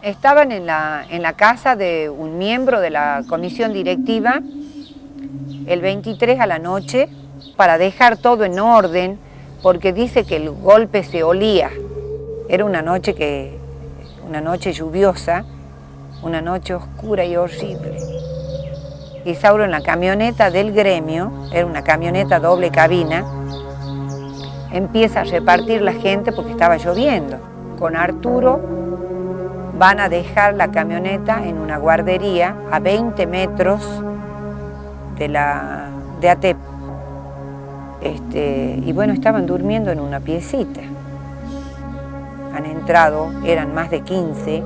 Estaban en la casa de un miembro de la comisión directiva el 23 a la noche para dejar todo en orden, porque dice que el golpe se olía. Era una noche lluviosa, una noche oscura y horrible. Isauro en la camioneta del gremio, era una camioneta doble cabina, empieza a repartir la gente porque estaba lloviendo. Con Arturo van a dejar la camioneta en una guardería a 20 metros de ATEP. Y bueno, estaban durmiendo en una piecita. Han entrado, eran más de 15,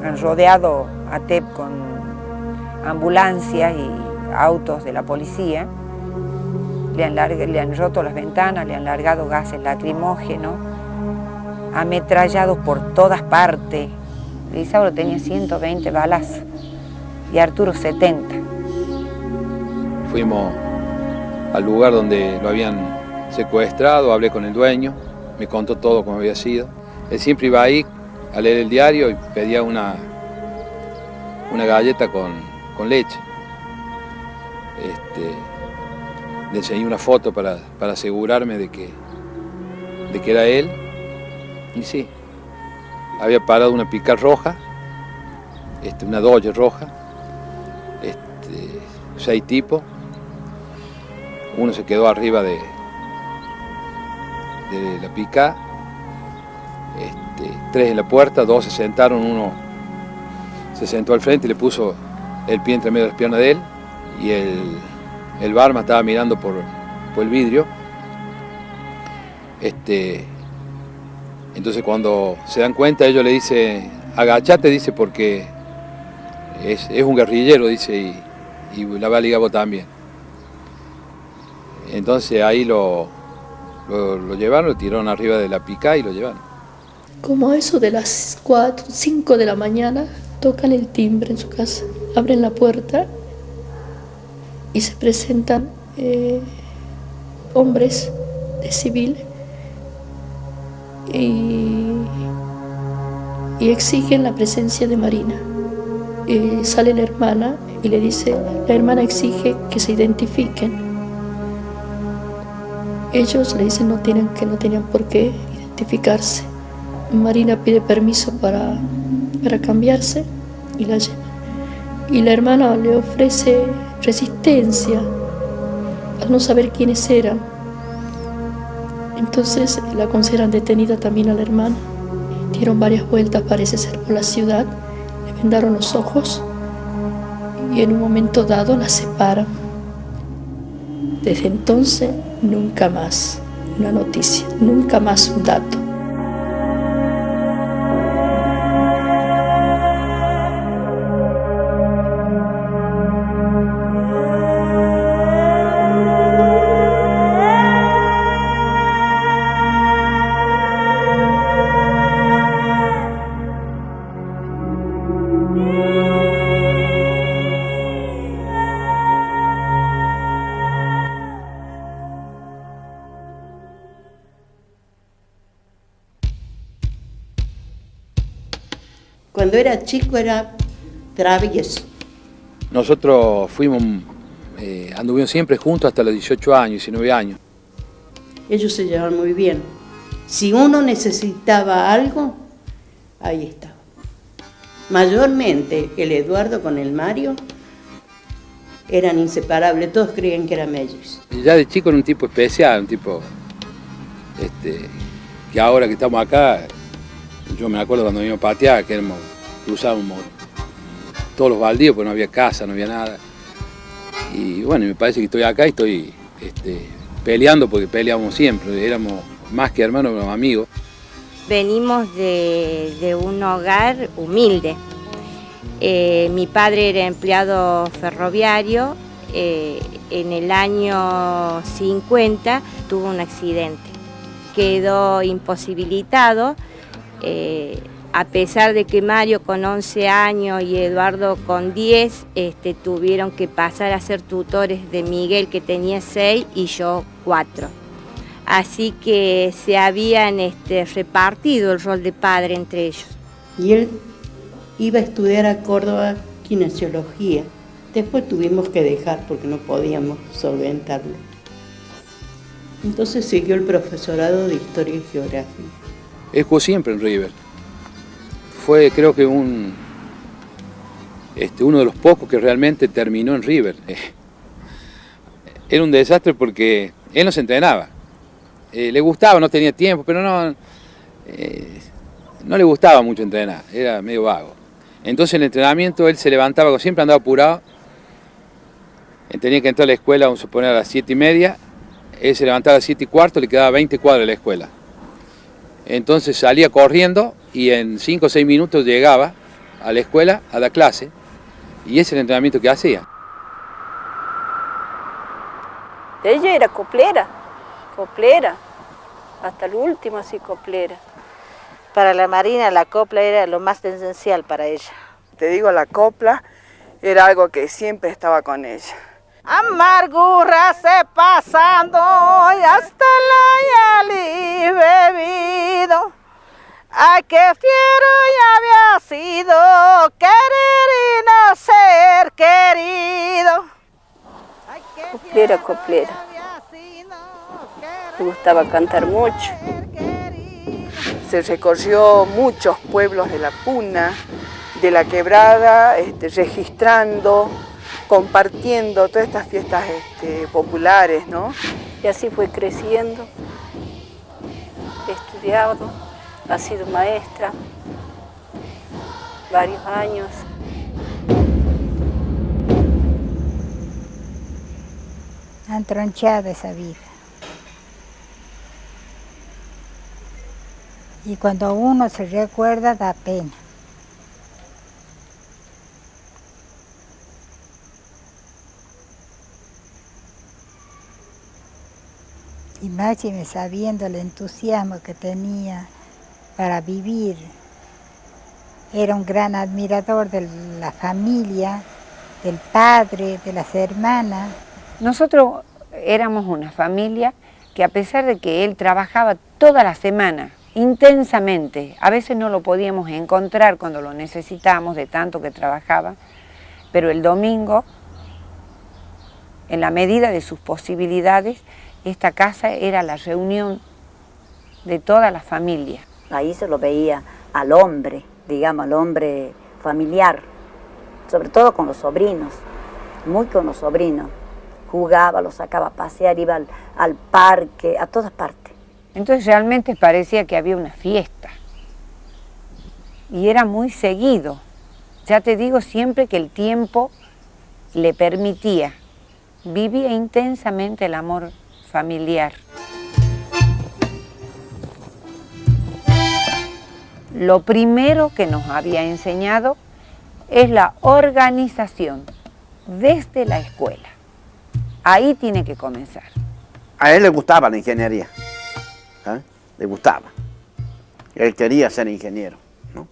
han rodeado ATEP con ambulancias y autos de la policía, le han roto las ventanas, le han largado gases lacrimógenos, ametrallados por todas partes. Isauro tenía 120 balazos y Arturo 70. Fuimos al lugar donde lo habían secuestrado, hablé con el dueño, me contó todo cómo había sido. Él siempre iba ahí a leer el diario y pedía una galleta con leche. Le enseñé una foto para asegurarme de que era él. Y sí, había parado una pick-up roja, una Dodge roja, 6 tipos. Uno se quedó arriba de la pick-up, 3 en la puerta, 2 se sentaron, uno se sentó al frente y le puso el pie entre medio de las piernas de él, y el barman estaba mirando por el vidrio. Entonces cuando se dan cuenta, ellos le dicen, agachate, dice, porque es un guerrillero, dice, y la va a ligar vos también. Entonces ahí lo llevaron, lo tiraron arriba de la pica y lo llevaron. Como a eso de las 4, 5 de la mañana, tocan el timbre en su casa, abren la puerta y se presentan hombres de civil y exigen la presencia de Marina. Sale la hermana y le dice, la hermana exige que se identifiquen. Ellos le dicen que no tenían por qué identificarse. Marina pide permiso para cambiarse y la lleva. Y la hermana le ofrece resistencia al no saber quiénes eran. Entonces la consideran detenida también a la hermana. Dieron varias vueltas, parece ser, por la ciudad, le vendaron los ojos y en un momento dado la separan. Desde entonces, nunca más una noticia, nunca más un dato. Cuando era chico era travieso. Nosotros anduvimos siempre juntos hasta los 18 años, 19 años. Ellos se llevaban muy bien. Si uno necesitaba algo, ahí estaba. Mayormente el Eduardo con el Mario eran inseparables, todos creían que eran mellos. Y ya de chico era un tipo especial, un tipo que ahora que estamos acá, yo me acuerdo cuando íbamos a patear, que cruzábamos todos los baldíos, porque no había casa, no había nada. Y bueno, me parece que estoy acá y estoy peleando, porque peleábamos siempre, éramos más que hermanos, éramos amigos. Venimos de un hogar humilde. Mi padre era empleado ferroviario, en el año 50 tuvo un accidente, quedó imposibilitado. A pesar de que Mario con 11 años y Eduardo con 10 tuvieron que pasar a ser tutores de Miguel, que tenía 6, y yo 4. Así que se habían repartido el rol de padre entre ellos. Y él iba a estudiar a Córdoba kinesiología. Después tuvimos que dejar porque no podíamos solventarlo. Entonces siguió el profesorado de Historia y Geografía. Él jugó siempre en River. Fue, creo que, uno de los pocos que realmente terminó en River. Era un desastre porque él no se entrenaba. Le gustaba, no tenía tiempo, pero no le gustaba mucho entrenar, era medio vago. Entonces en el entrenamiento él se levantaba, siempre andaba apurado. Tenía que entrar a la escuela, vamos a suponer, a las 7:30. Él se levantaba a las 7:15, le quedaba 20 cuadras de la escuela. Entonces salía corriendo y en 5 o 6 minutos llegaba a la escuela a dar clase. Y ese es el entrenamiento que hacía. Ella era coplera, hasta el último así coplera. Para la Marina la copla era lo más esencial para ella. Te digo, la copla era algo que siempre estaba con ella. Amargura se pasando y hasta la yali bebido. Ay, qué fiero ya había sido, querer y no ser querido. Coplera. Me gustaba cantar mucho. Se recorrió muchos pueblos de la Puna, de la Quebrada, registrando, compartiendo todas estas fiestas populares, ¿no? Y así fue creciendo, estudiado, ha sido maestra varios años. Han tronchado esa vida. Y cuando uno se recuerda da pena. Y máxime sabiendo el entusiasmo que tenía para vivir. Era un gran admirador de la familia, del padre, de las hermanas. Nosotros éramos una familia que, a pesar de que él trabajaba toda la semana, intensamente, a veces no lo podíamos encontrar cuando lo necesitábamos de tanto que trabajaba, pero el domingo, en la medida de sus posibilidades, esta casa era la reunión de toda la familia. Ahí se lo veía al hombre, digamos, al hombre familiar, sobre todo con los sobrinos, muy con los sobrinos. Jugaba, los sacaba a pasear, iba al parque, a todas partes. Entonces realmente parecía que había una fiesta. Y era muy seguido. Ya te digo, siempre que el tiempo le permitía. Vivía intensamente el amor familiar. Lo primero que nos había enseñado es la organización desde la escuela. Ahí tiene que comenzar. A él le gustaba la ingeniería, ¿eh? Le gustaba. Él quería ser ingeniero, ¿no?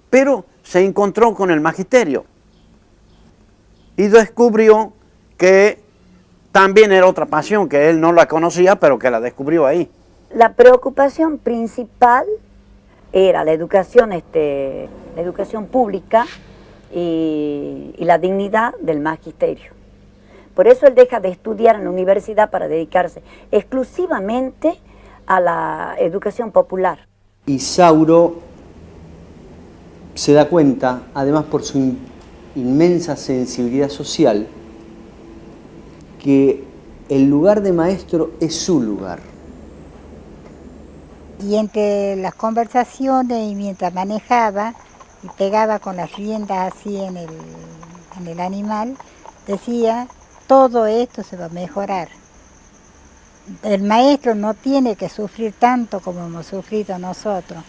Pero se encontró con el magisterio y descubrió que también era otra pasión, que él no la conocía, pero que la descubrió ahí. La preocupación principal era la educación pública y la dignidad del magisterio. Por eso él deja de estudiar en la universidad para dedicarse exclusivamente a la educación popular. Isauro se da cuenta, además por su inmensa sensibilidad social, que el lugar de maestro es su lugar. Y entre las conversaciones y mientras manejaba y pegaba con las riendas así en el animal, decía: todo esto se va a mejorar. El maestro no tiene que sufrir tanto como hemos sufrido nosotros,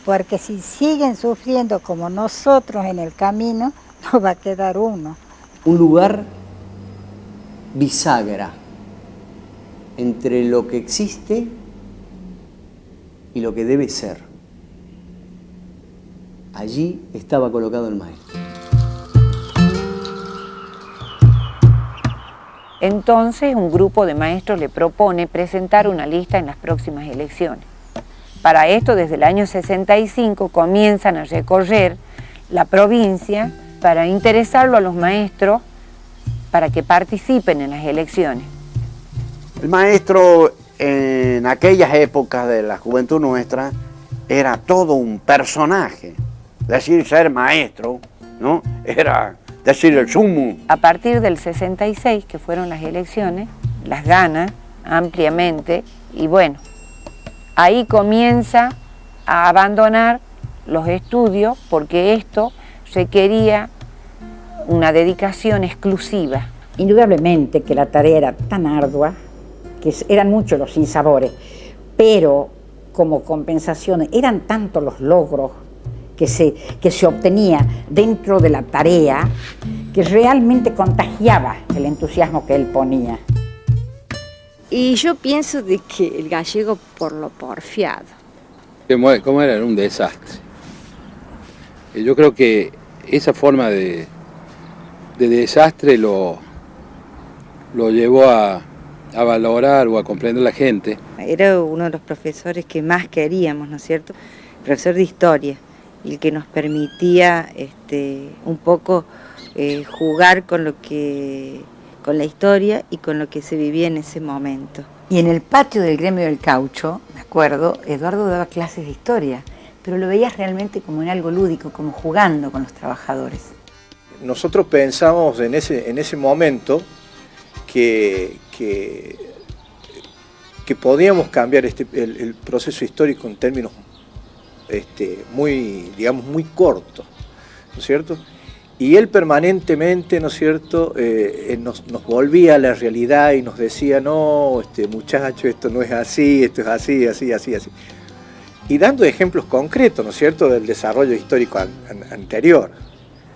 porque si siguen sufriendo como nosotros en el camino, no va a quedar uno. Un lugar bisagra entre lo que existe y lo que debe ser. Allí estaba colocado el maestro. Entonces un grupo de maestros le propone presentar una lista en las próximas elecciones Para esto, desde el año 65, comienzan a recorrer la provincia para interesarlo a los maestros para que participen en las elecciones. El maestro en aquellas épocas de la juventud nuestra era todo un personaje. Decir ser maestro, ¿no? Era decir el sumo. A partir del 66, que fueron las elecciones, las gana ampliamente y bueno, ahí comienza a abandonar los estudios porque esto requería una dedicación exclusiva. Indudablemente que la tarea era tan ardua, que eran muchos los sinsabores, pero como compensación eran tantos los logros que se obtenía dentro de la tarea que realmente contagiaba el entusiasmo que él ponía. Y yo pienso de que el gallego por lo porfiado. ¿Cómo era? Era un desastre. Yo creo que esa forma de desastre lo llevó a valorar o a comprender la gente. Era uno de los profesores que más queríamos, ¿no es cierto? Profesor de historia, y el que nos permitía un poco jugar con la historia y con lo que se vivía en ese momento. Y en el patio del Gremio del Caucho, me acuerdo, Eduardo daba clases de historia, pero lo veías realmente como en algo lúdico, como jugando con los trabajadores. Nosotros pensamos en ese momento que podíamos cambiar el proceso histórico en términos muy cortos, ¿no es cierto? Y él permanentemente, ¿no es cierto?, nos volvía a la realidad y nos decía, no, muchacho, esto no es así, esto es así, así, así, así. Y dando ejemplos concretos, ¿no es cierto?, del desarrollo histórico anterior.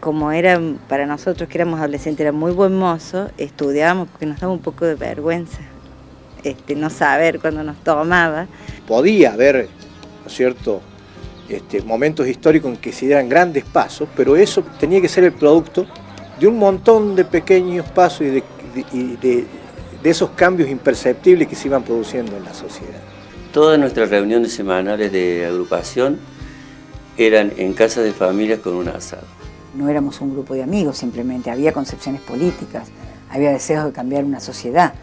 Como era para nosotros que éramos adolescentes, era muy buen mozo, estudiábamos porque nos daba un poco de vergüenza, no saber cuándo nos tomaba. Podía haber, ¿no es cierto?, momentos históricos en que se dieran grandes pasos, pero eso tenía que ser el producto de un montón de pequeños pasos y de esos cambios imperceptibles que se iban produciendo en la sociedad. Todas nuestras reuniones semanales de agrupación eran en casas de familias con un asado. No éramos un grupo de amigos simplemente, había concepciones políticas, había deseos de cambiar una sociedad.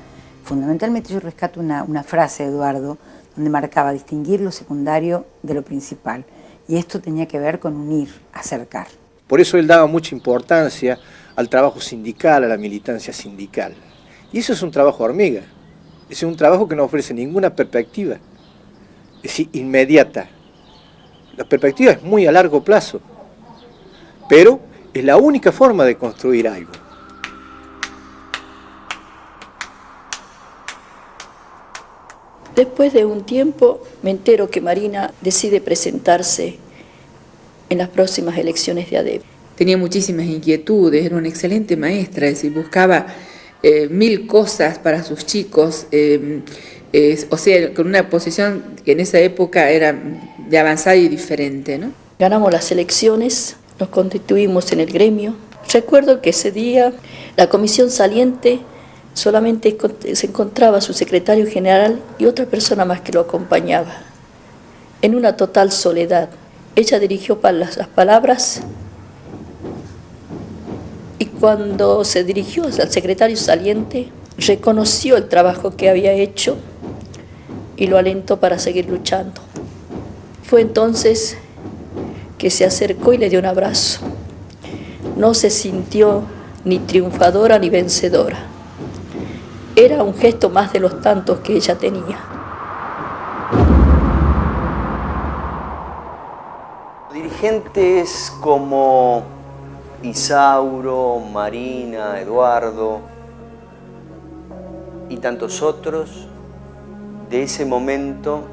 Fundamentalmente yo rescato una frase de Eduardo donde marcaba distinguir lo secundario de lo principal. Y esto tenía que ver con unir, acercar. Por eso él daba mucha importancia al trabajo sindical, a la militancia sindical. Y eso es un trabajo hormiga, es un trabajo que no ofrece ninguna perspectiva, es decir, inmediata. La perspectiva es muy a largo plazo, pero es la única forma de construir algo. Después de un tiempo me entero que Marina decide presentarse en las próximas elecciones de ADEP. Tenía muchísimas inquietudes, era una excelente maestra, es decir, buscaba 1000 cosas para sus chicos, o sea, con una posición que en esa época era de avanzada y diferente, ¿no? Ganamos las elecciones, nos constituimos en el gremio. Recuerdo que ese día la comisión saliente solamente se encontraba su secretario general y otra persona más que lo acompañaba. En una total soledad, ella dirigió las palabras y cuando se dirigió al secretario saliente, reconoció el trabajo que había hecho y lo alentó para seguir luchando. Fue entonces que se acercó y le dio un abrazo. No se sintió ni triunfadora ni vencedora. Era un gesto más de los tantos que ella tenía. Dirigentes como Isauro, Marina, Eduardo y tantos otros de ese momento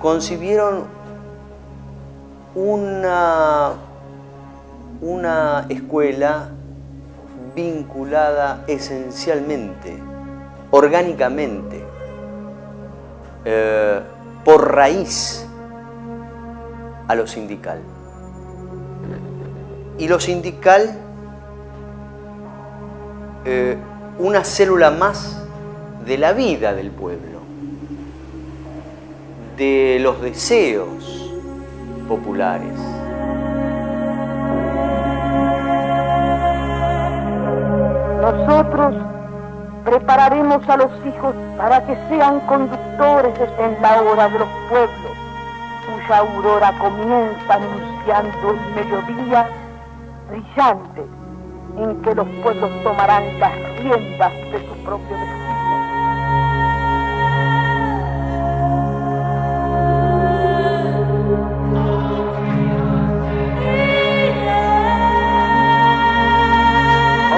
concibieron una escuela vinculada esencialmente, orgánicamente, por raíz a lo sindical. Y lo sindical, una célula más de la vida del pueblo, de los deseos populares. Nosotros prepararemos a los hijos para que sean conductores en la hora de los pueblos, cuya aurora comienza anunciando el mediodía brillante en que los pueblos tomarán las riendas de su propio destino.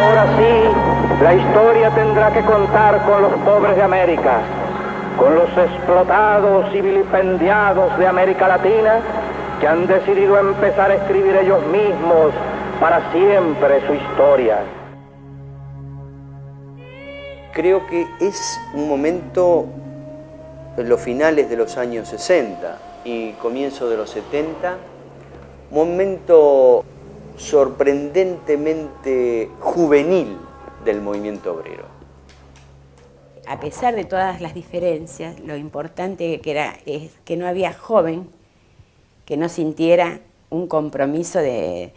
Ahora sí, la historia tendrá que contar con los pobres de América, con los explotados y vilipendiados de América Latina, que han decidido empezar a escribir ellos mismos para siempre su historia. Creo que es un momento en los finales de los años 60 y comienzo de los 70, momento sorprendentemente juvenil del movimiento obrero. A pesar de todas las diferencias, lo importante que era es que no había joven que no sintiera un compromiso de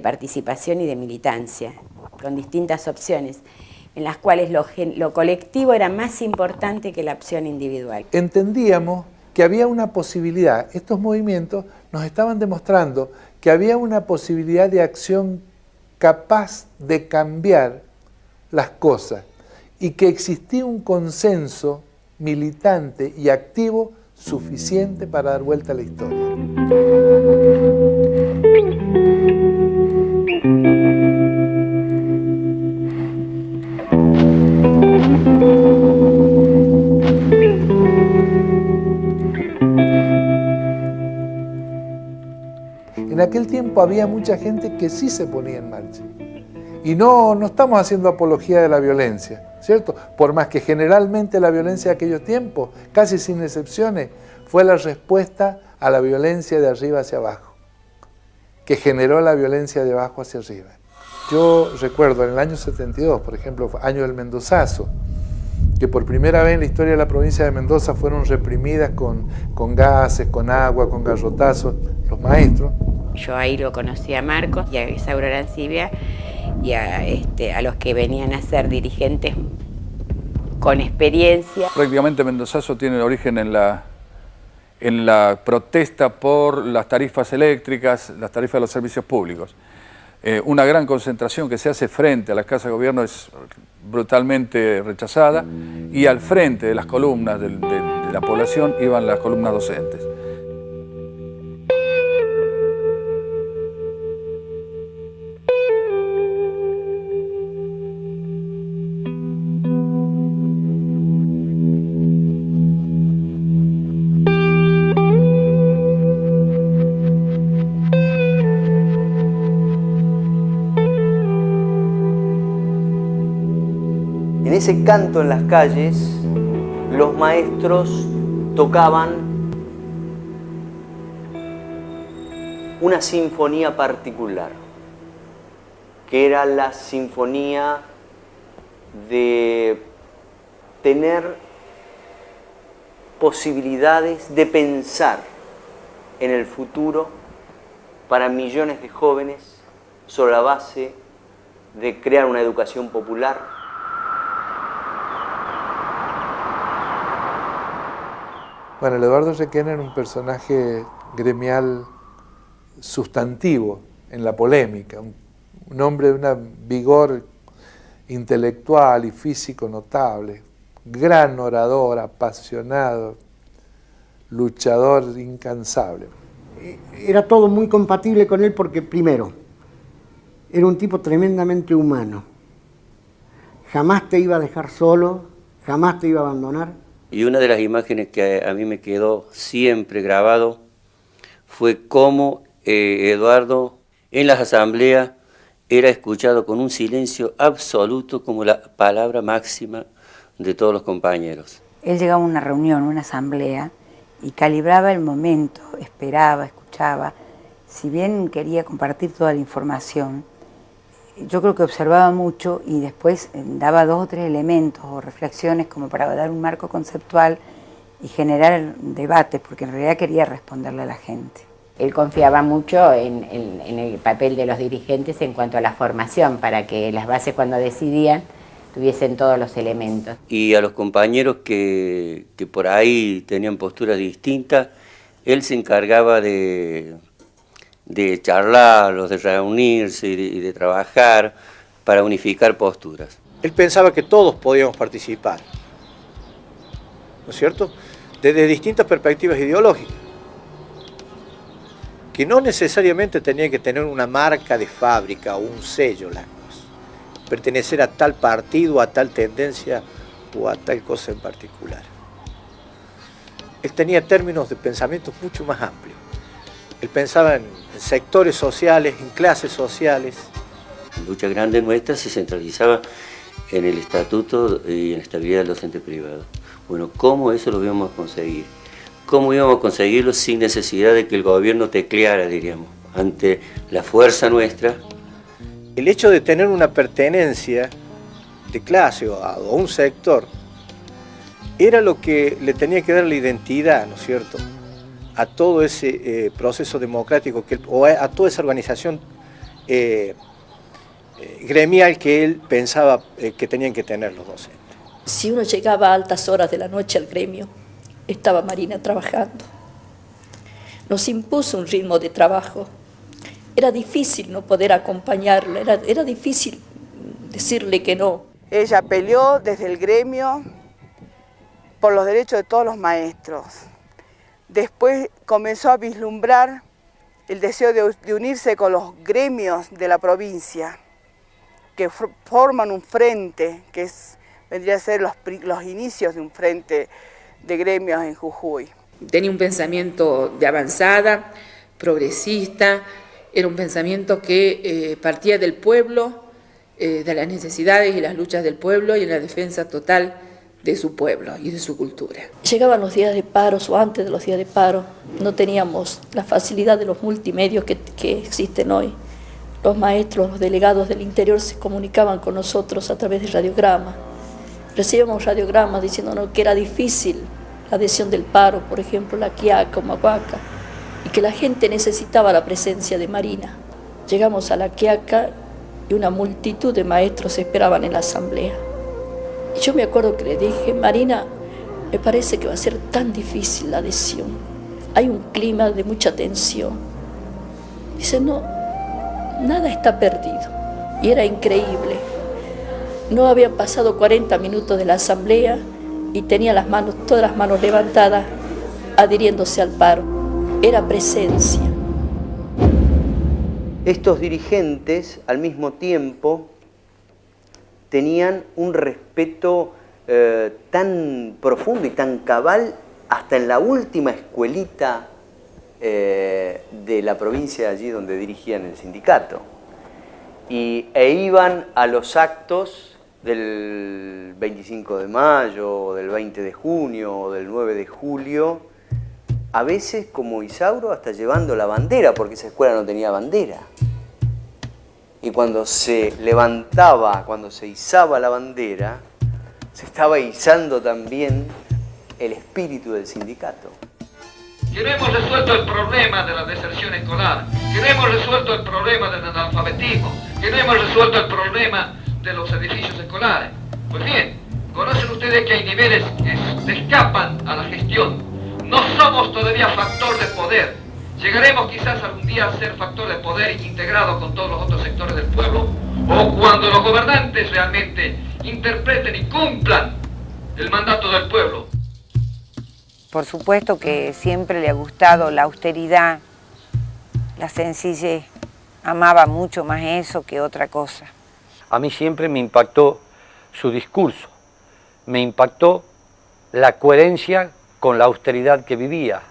participación y de militancia, con distintas opciones, en las cuales lo colectivo era más importante que la opción individual. Entendíamos que había una posibilidad, estos movimientos nos estaban demostrando que había una posibilidad de acción capaz de cambiar las cosas y que existía un consenso militante y activo suficiente para dar vuelta a la historia. En aquel tiempo había mucha gente que sí se ponía en marcha. Y no estamos haciendo apología de la violencia, ¿cierto? Por más que generalmente la violencia de aquellos tiempos, casi sin excepciones, fue la respuesta a la violencia de arriba hacia abajo, que generó la violencia de abajo hacia arriba. Yo recuerdo en el año 72, por ejemplo, año del Mendozazo, que por primera vez en la historia de la provincia de Mendoza fueron reprimidas con gases, con agua, con garrotazos, los maestros. Yo ahí lo conocí a Marcos y a Isauro Arancibia y a los que venían a ser dirigentes con experiencia. Prácticamente Mendozazo tiene origen en la protesta por las tarifas eléctricas, las tarifas de los servicios públicos. Una gran concentración que se hace frente a las casas de gobierno es brutalmente rechazada y al frente de las columnas de la población iban las columnas docentes. En ese canto en las calles, los maestros tocaban una sinfonía particular, que era la sinfonía de tener posibilidades de pensar en el futuro para millones de jóvenes sobre la base de crear una educación popular. Bueno, el Eduardo Requena era un personaje gremial sustantivo en la polémica, un hombre de un vigor intelectual y físico notable, gran orador, apasionado, luchador incansable. Era todo muy compatible con él porque, primero, era un tipo tremendamente humano. Jamás te iba a dejar solo, jamás te iba a abandonar. Y una de las imágenes que a mí me quedó siempre grabado fue cómo Eduardo en las asambleas era escuchado con un silencio absoluto como la palabra máxima de todos los compañeros. Él llegaba a una reunión, una asamblea, y calibraba el momento, esperaba, escuchaba. Si bien quería compartir toda la información, yo creo que observaba mucho y después daba 2 o 3 elementos o reflexiones como para dar un marco conceptual y generar debates, porque en realidad quería responderle a la gente. Él confiaba mucho en el papel de los dirigentes en cuanto a la formación, para que las bases cuando decidían tuviesen todos los elementos. Y a los compañeros que por ahí tenían posturas distintas, él se encargaba de charlarlos, de reunirse y de trabajar para unificar posturas. Él pensaba que todos podíamos participar, ¿no es cierto?, desde distintas perspectivas ideológicas, que no necesariamente tenía que tener una marca de fábrica o un sello las cosas, pertenecer a tal partido, a tal tendencia o a tal cosa en particular. Él tenía términos de pensamiento mucho más amplios. Él pensaba en sectores sociales, en clases sociales. La lucha grande nuestra se centralizaba en el estatuto y en la estabilidad del docente privado. Bueno, ¿cómo eso lo íbamos a conseguir? ¿Cómo íbamos a conseguirlo sin necesidad de que el gobierno tecleara, diríamos, ante la fuerza nuestra? El hecho de tener una pertenencia de clase o a un sector era lo que le tenía que dar la identidad, ¿no es cierto?, a todo ese proceso democrático, o a toda esa organización gremial que él pensaba que tenían que tener los docentes. Si uno llegaba a altas horas de la noche al gremio, estaba Marina trabajando. Nos impuso un ritmo de trabajo. Era difícil no poder acompañarla, era difícil decirle que no. Ella peleó desde el gremio por los derechos de todos los maestros. Después comenzó a vislumbrar el deseo de unirse con los gremios de la provincia, que forman un frente, que vendría a ser los inicios de un frente de gremios en Jujuy. Tenía un pensamiento de avanzada, progresista, era un pensamiento que partía del pueblo, de las necesidades y las luchas del pueblo y en la defensa total de su pueblo y de su cultura. Llegaban los días de paro o antes de los días de paro, no teníamos la facilidad de los multimedios que existen hoy. Los maestros, los delegados del interior se comunicaban con nosotros a través de radiogramas. Recibíamos radiogramas diciéndonos que era difícil la adhesión del paro, por ejemplo, la Quiaca o Mahuaca, y que la gente necesitaba la presencia de Marina. Llegamos a la Quiaca y una multitud de maestros esperaban en la asamblea. Y yo me acuerdo que le dije, Marina, me parece que va a ser tan difícil la adhesión. Hay un clima de mucha tensión. Dice, no, nada está perdido. Y era increíble. No habían pasado 40 minutos de la asamblea y tenía todas las manos levantadas, adhiriéndose al paro. Era presencia. Estos dirigentes, al mismo tiempo, tenían un respeto tan profundo y tan cabal hasta en la última escuelita de la provincia allí donde dirigían el sindicato. E iban a los actos del 25 de mayo, o del 20 de junio, o del 9 de julio, a veces como Isauro hasta llevando la bandera, porque esa escuela no tenía bandera. Y cuando se levantaba, cuando se izaba la bandera, se estaba izando también el espíritu del sindicato. Que no hemos resuelto el problema de la deserción escolar, que no hemos resuelto el problema del analfabetismo, que no hemos resuelto el problema de los edificios escolares. Pues bien, conocen ustedes que hay niveles que escapan a la gestión. No somos todavía factor de poder. Llegaremos quizás algún día a ser factor de poder integrado con todos los otros sectores del pueblo, o cuando los gobernantes realmente interpreten y cumplan el mandato del pueblo. Por supuesto que siempre le ha gustado la austeridad, la sencillez. Amaba mucho más eso que otra cosa. A mí siempre me impactó su discurso, me impactó la coherencia con la austeridad que vivía,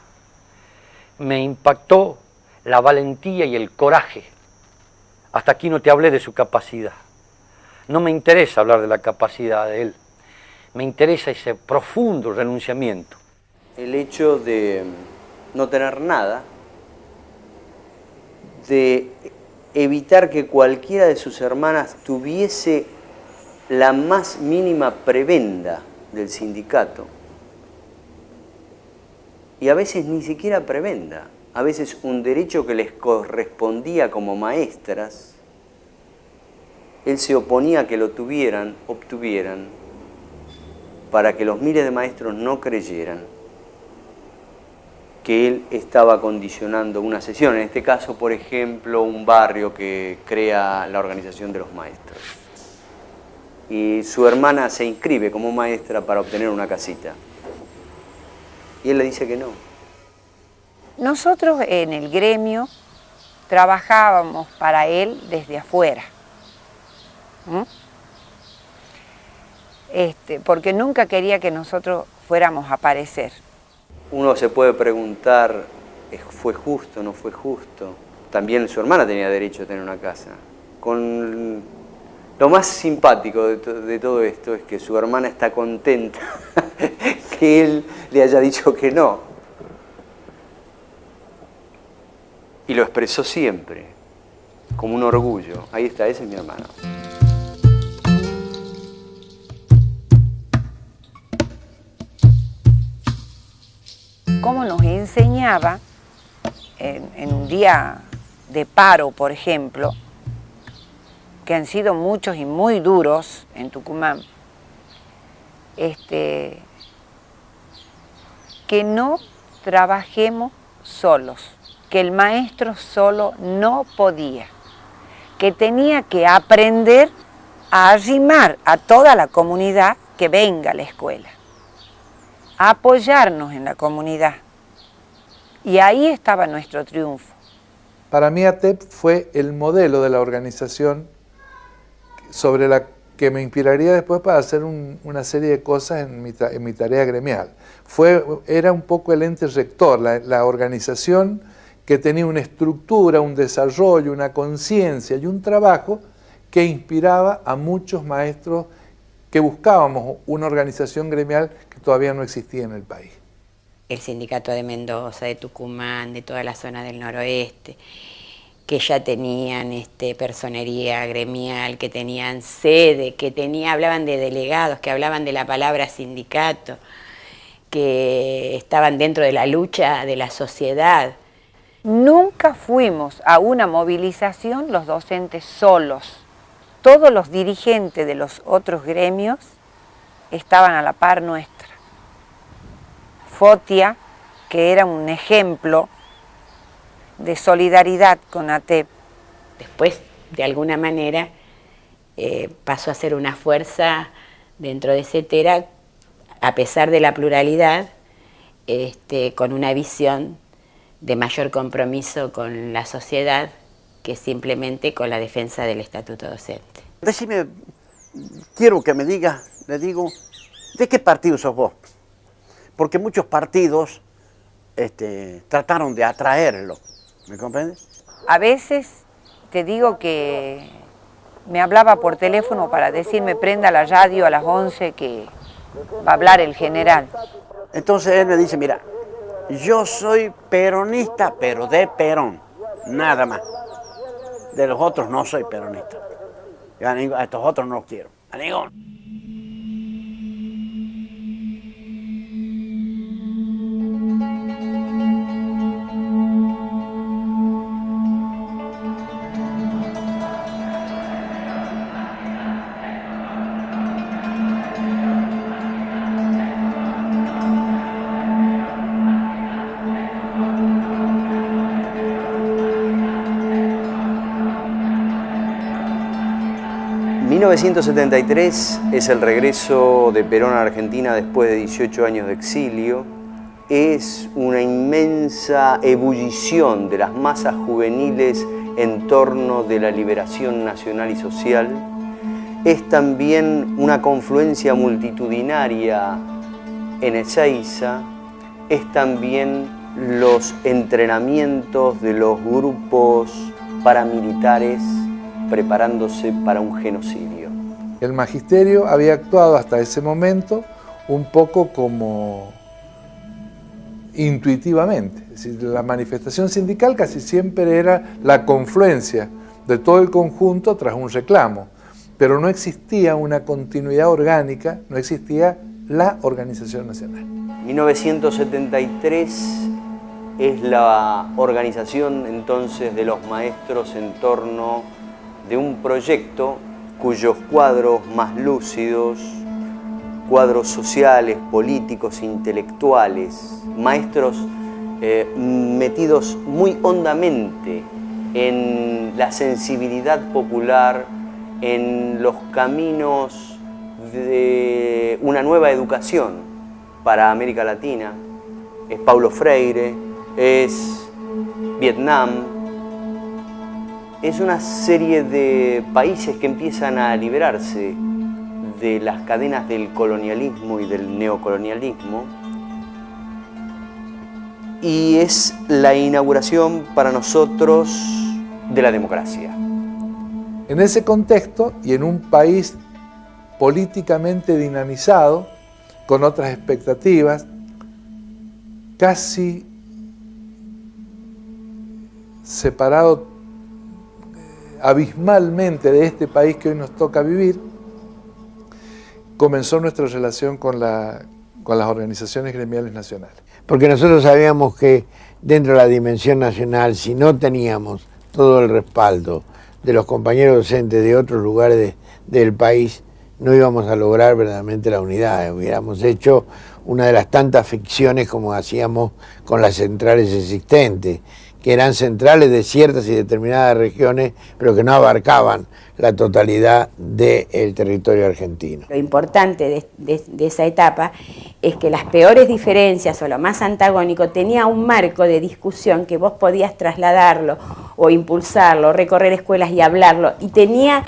me impactó la valentía y el coraje. Hasta aquí no te hablé de su capacidad. No me interesa hablar de la capacidad de él, me interesa ese profundo renunciamiento. El hecho de no tener nada, de evitar que cualquiera de sus hermanas tuviese la más mínima prebenda del sindicato, y a veces ni siquiera prebenda. A veces un derecho que les correspondía como maestras, él se oponía a que lo obtuvieran, para que los miles de maestros no creyeran que él estaba condicionando una sesión. En este caso, por ejemplo, un barrio que crea la organización de los maestros. Y su hermana se inscribe como maestra para obtener una casita. Y él le dice que no. Nosotros en el gremio trabajábamos para él desde afuera. Porque nunca quería que nosotros fuéramos a aparecer. Uno se puede preguntar, ¿fue justo o no fue justo? También su hermana tenía derecho a tener una casa. Lo más simpático de todo esto es que su hermana está contenta que él le haya dicho que no. Y lo expresó siempre, como un orgullo. Ahí está, ese es mi hermano. Cómo nos enseñaba en un día de paro, por ejemplo, que han sido muchos y muy duros en Tucumán, que no trabajemos solos, que el maestro solo no podía, que tenía que aprender a arrimar a toda la comunidad que venga a la escuela, a apoyarnos en la comunidad. Y ahí estaba nuestro triunfo. Para mí ATEP fue el modelo de la organización sobre la que me inspiraría después para hacer una serie de cosas en mi tarea gremial. Era un poco el ente rector, la organización que tenía una estructura, un desarrollo, una conciencia y un trabajo que inspiraba a muchos maestros que buscábamos una organización gremial que todavía no existía en el país. El sindicato de Mendoza, de Tucumán, de toda la zona del noroeste, que ya tenían personería gremial, que tenían sede, hablaban de delegados, que hablaban de la palabra sindicato, que estaban dentro de la lucha de la sociedad. Nunca fuimos a una movilización los docentes solos. Todos los dirigentes de los otros gremios estaban a la par nuestra. Fotia, que era un ejemplo de solidaridad con ATEP. Después, de alguna manera, pasó a ser una fuerza dentro de CETERA, a pesar de la pluralidad, con una visión de mayor compromiso con la sociedad que simplemente con la defensa del estatuto docente. Decime, quiero que me digas, le digo, ¿de qué partido sos vos? Porque muchos partidos trataron de atraerlo, ¿me comprendes? A veces te digo que me hablaba por teléfono para decirme prenda la radio a las 11 que va a hablar el general. Entonces él me dice, mira, yo soy peronista, pero de Perón, nada más. De los otros no soy peronista. A estos otros no los quiero. A ninguno. 1973 es el regreso de Perón a Argentina después de 18 años de exilio. Es una inmensa ebullición de las masas juveniles en torno de la liberación nacional y social. Es también una confluencia multitudinaria en Ezeiza. Es también los entrenamientos de los grupos paramilitares preparándose para un genocidio. El magisterio había actuado hasta ese momento un poco como intuitivamente. Es decir, la manifestación sindical casi siempre era la confluencia de todo el conjunto tras un reclamo, pero no existía una continuidad orgánica, no existía la organización nacional. 1973 es la organización entonces de los maestros en torno de un proyecto cuyos cuadros más lúcidos, cuadros sociales, políticos, intelectuales, maestros metidos muy hondamente en la sensibilidad popular, en los caminos de una nueva educación para América Latina. Es Paulo Freire, es Vietnam, es una serie de países que empiezan a liberarse de las cadenas del colonialismo y del neocolonialismo, y es la inauguración para nosotros de la democracia. En ese contexto y en un país políticamente dinamizado, con otras expectativas, casi separado abismalmente de este país que hoy nos toca vivir, comenzó nuestra relación con las organizaciones gremiales nacionales. Porque nosotros sabíamos que dentro de la dimensión nacional, si no teníamos todo el respaldo de los compañeros docentes de otros lugares del país, no íbamos a lograr verdaderamente la unidad. Hubiéramos hecho una de las tantas ficciones como hacíamos con las centrales existentes, que eran centrales de ciertas y determinadas regiones, pero que no abarcaban la totalidad del territorio argentino. Lo importante de esa etapa es que las peores diferencias o lo más antagónico tenía un marco de discusión que vos podías trasladarlo o impulsarlo, recorrer escuelas y hablarlo, y tenía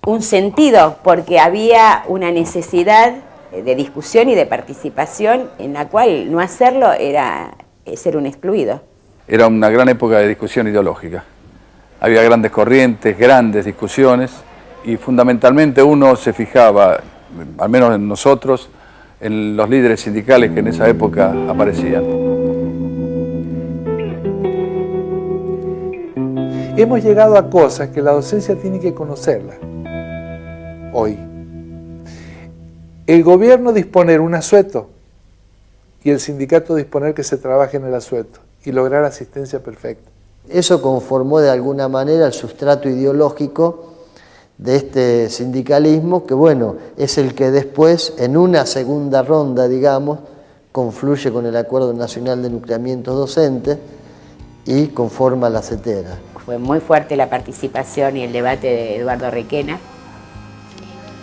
un sentido porque había una necesidad de discusión y de participación en la cual no hacerlo era ser un excluido. Era una gran época de discusión ideológica. Había grandes corrientes, grandes discusiones, y fundamentalmente uno se fijaba, al menos en nosotros, en los líderes sindicales que en esa época aparecían. Hemos llegado a cosas que la docencia tiene que conocerlas hoy. El gobierno disponer un asueto y el sindicato disponer que se trabaje en el asueto y lograr asistencia perfecta. Eso conformó de alguna manera el sustrato ideológico de este sindicalismo, que bueno, es el que después, en una segunda ronda, digamos, confluye con el Acuerdo Nacional de Nucleamientos Docentes y conforma la CETERA. Fue muy fuerte la participación y el debate de Eduardo Requena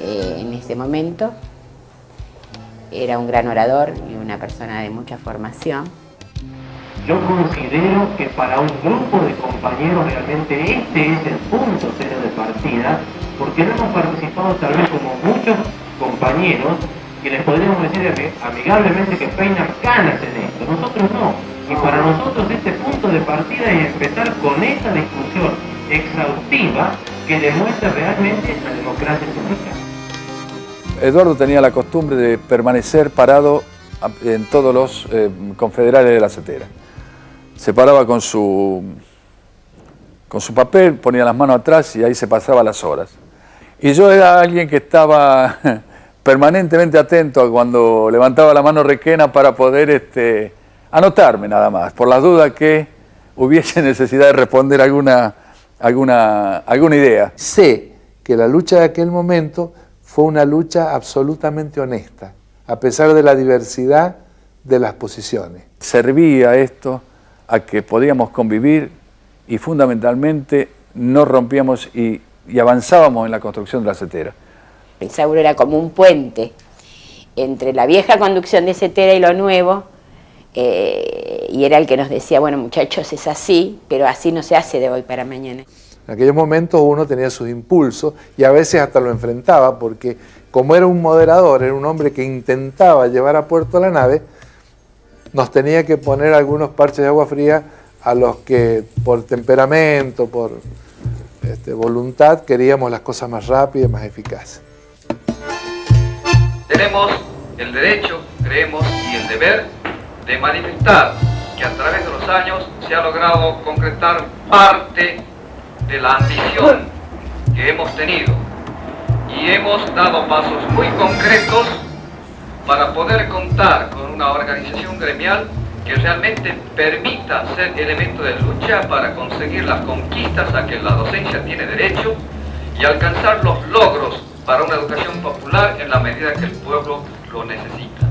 en ese momento. Era un gran orador y una persona de mucha formación. Yo considero que para un grupo de compañeros realmente este es el punto cero de partida, porque no hemos participado tal vez como muchos compañeros que les podríamos decir amigablemente que peinan canas en esto. Nosotros no. Y para nosotros este punto de partida es empezar con esa discusión exhaustiva que demuestra realmente la democracia sindical. Eduardo tenía la costumbre de permanecer parado en todos los confederales de la CETERA. Se paraba con su papel, ponía las manos atrás y ahí se pasaba las horas. Y yo era alguien que estaba permanentemente atento a cuando levantaba la mano Requena para poder anotarme nada más, por las dudas que hubiese necesidad de responder alguna idea. Sé que la lucha de aquel momento fue una lucha absolutamente honesta, a pesar de la diversidad de las posiciones. Servía esto a que podíamos convivir y fundamentalmente no rompíamos y avanzábamos en la construcción de la CETERA. Isauro era como un puente entre la vieja conducción de CETERA y lo nuevo, y era el que nos decía, bueno muchachos, es así, pero así no se hace de hoy para mañana. En aquellos momentos uno tenía sus impulsos y a veces hasta lo enfrentaba porque como era un moderador, era un hombre que intentaba llevar a puerto la nave, nos tenía que poner algunos parches de agua fría a los que por temperamento, por voluntad, queríamos las cosas más rápidas, más eficaces. Tenemos el derecho, creemos, y el deber de manifestar que a través de los años se ha logrado concretar parte de la ambición que hemos tenido y hemos dado pasos muy concretos para poder contar con una organización gremial que realmente permita ser elemento de lucha para conseguir las conquistas a que la docencia tiene derecho y alcanzar los logros para una educación popular en la medida que el pueblo lo necesita.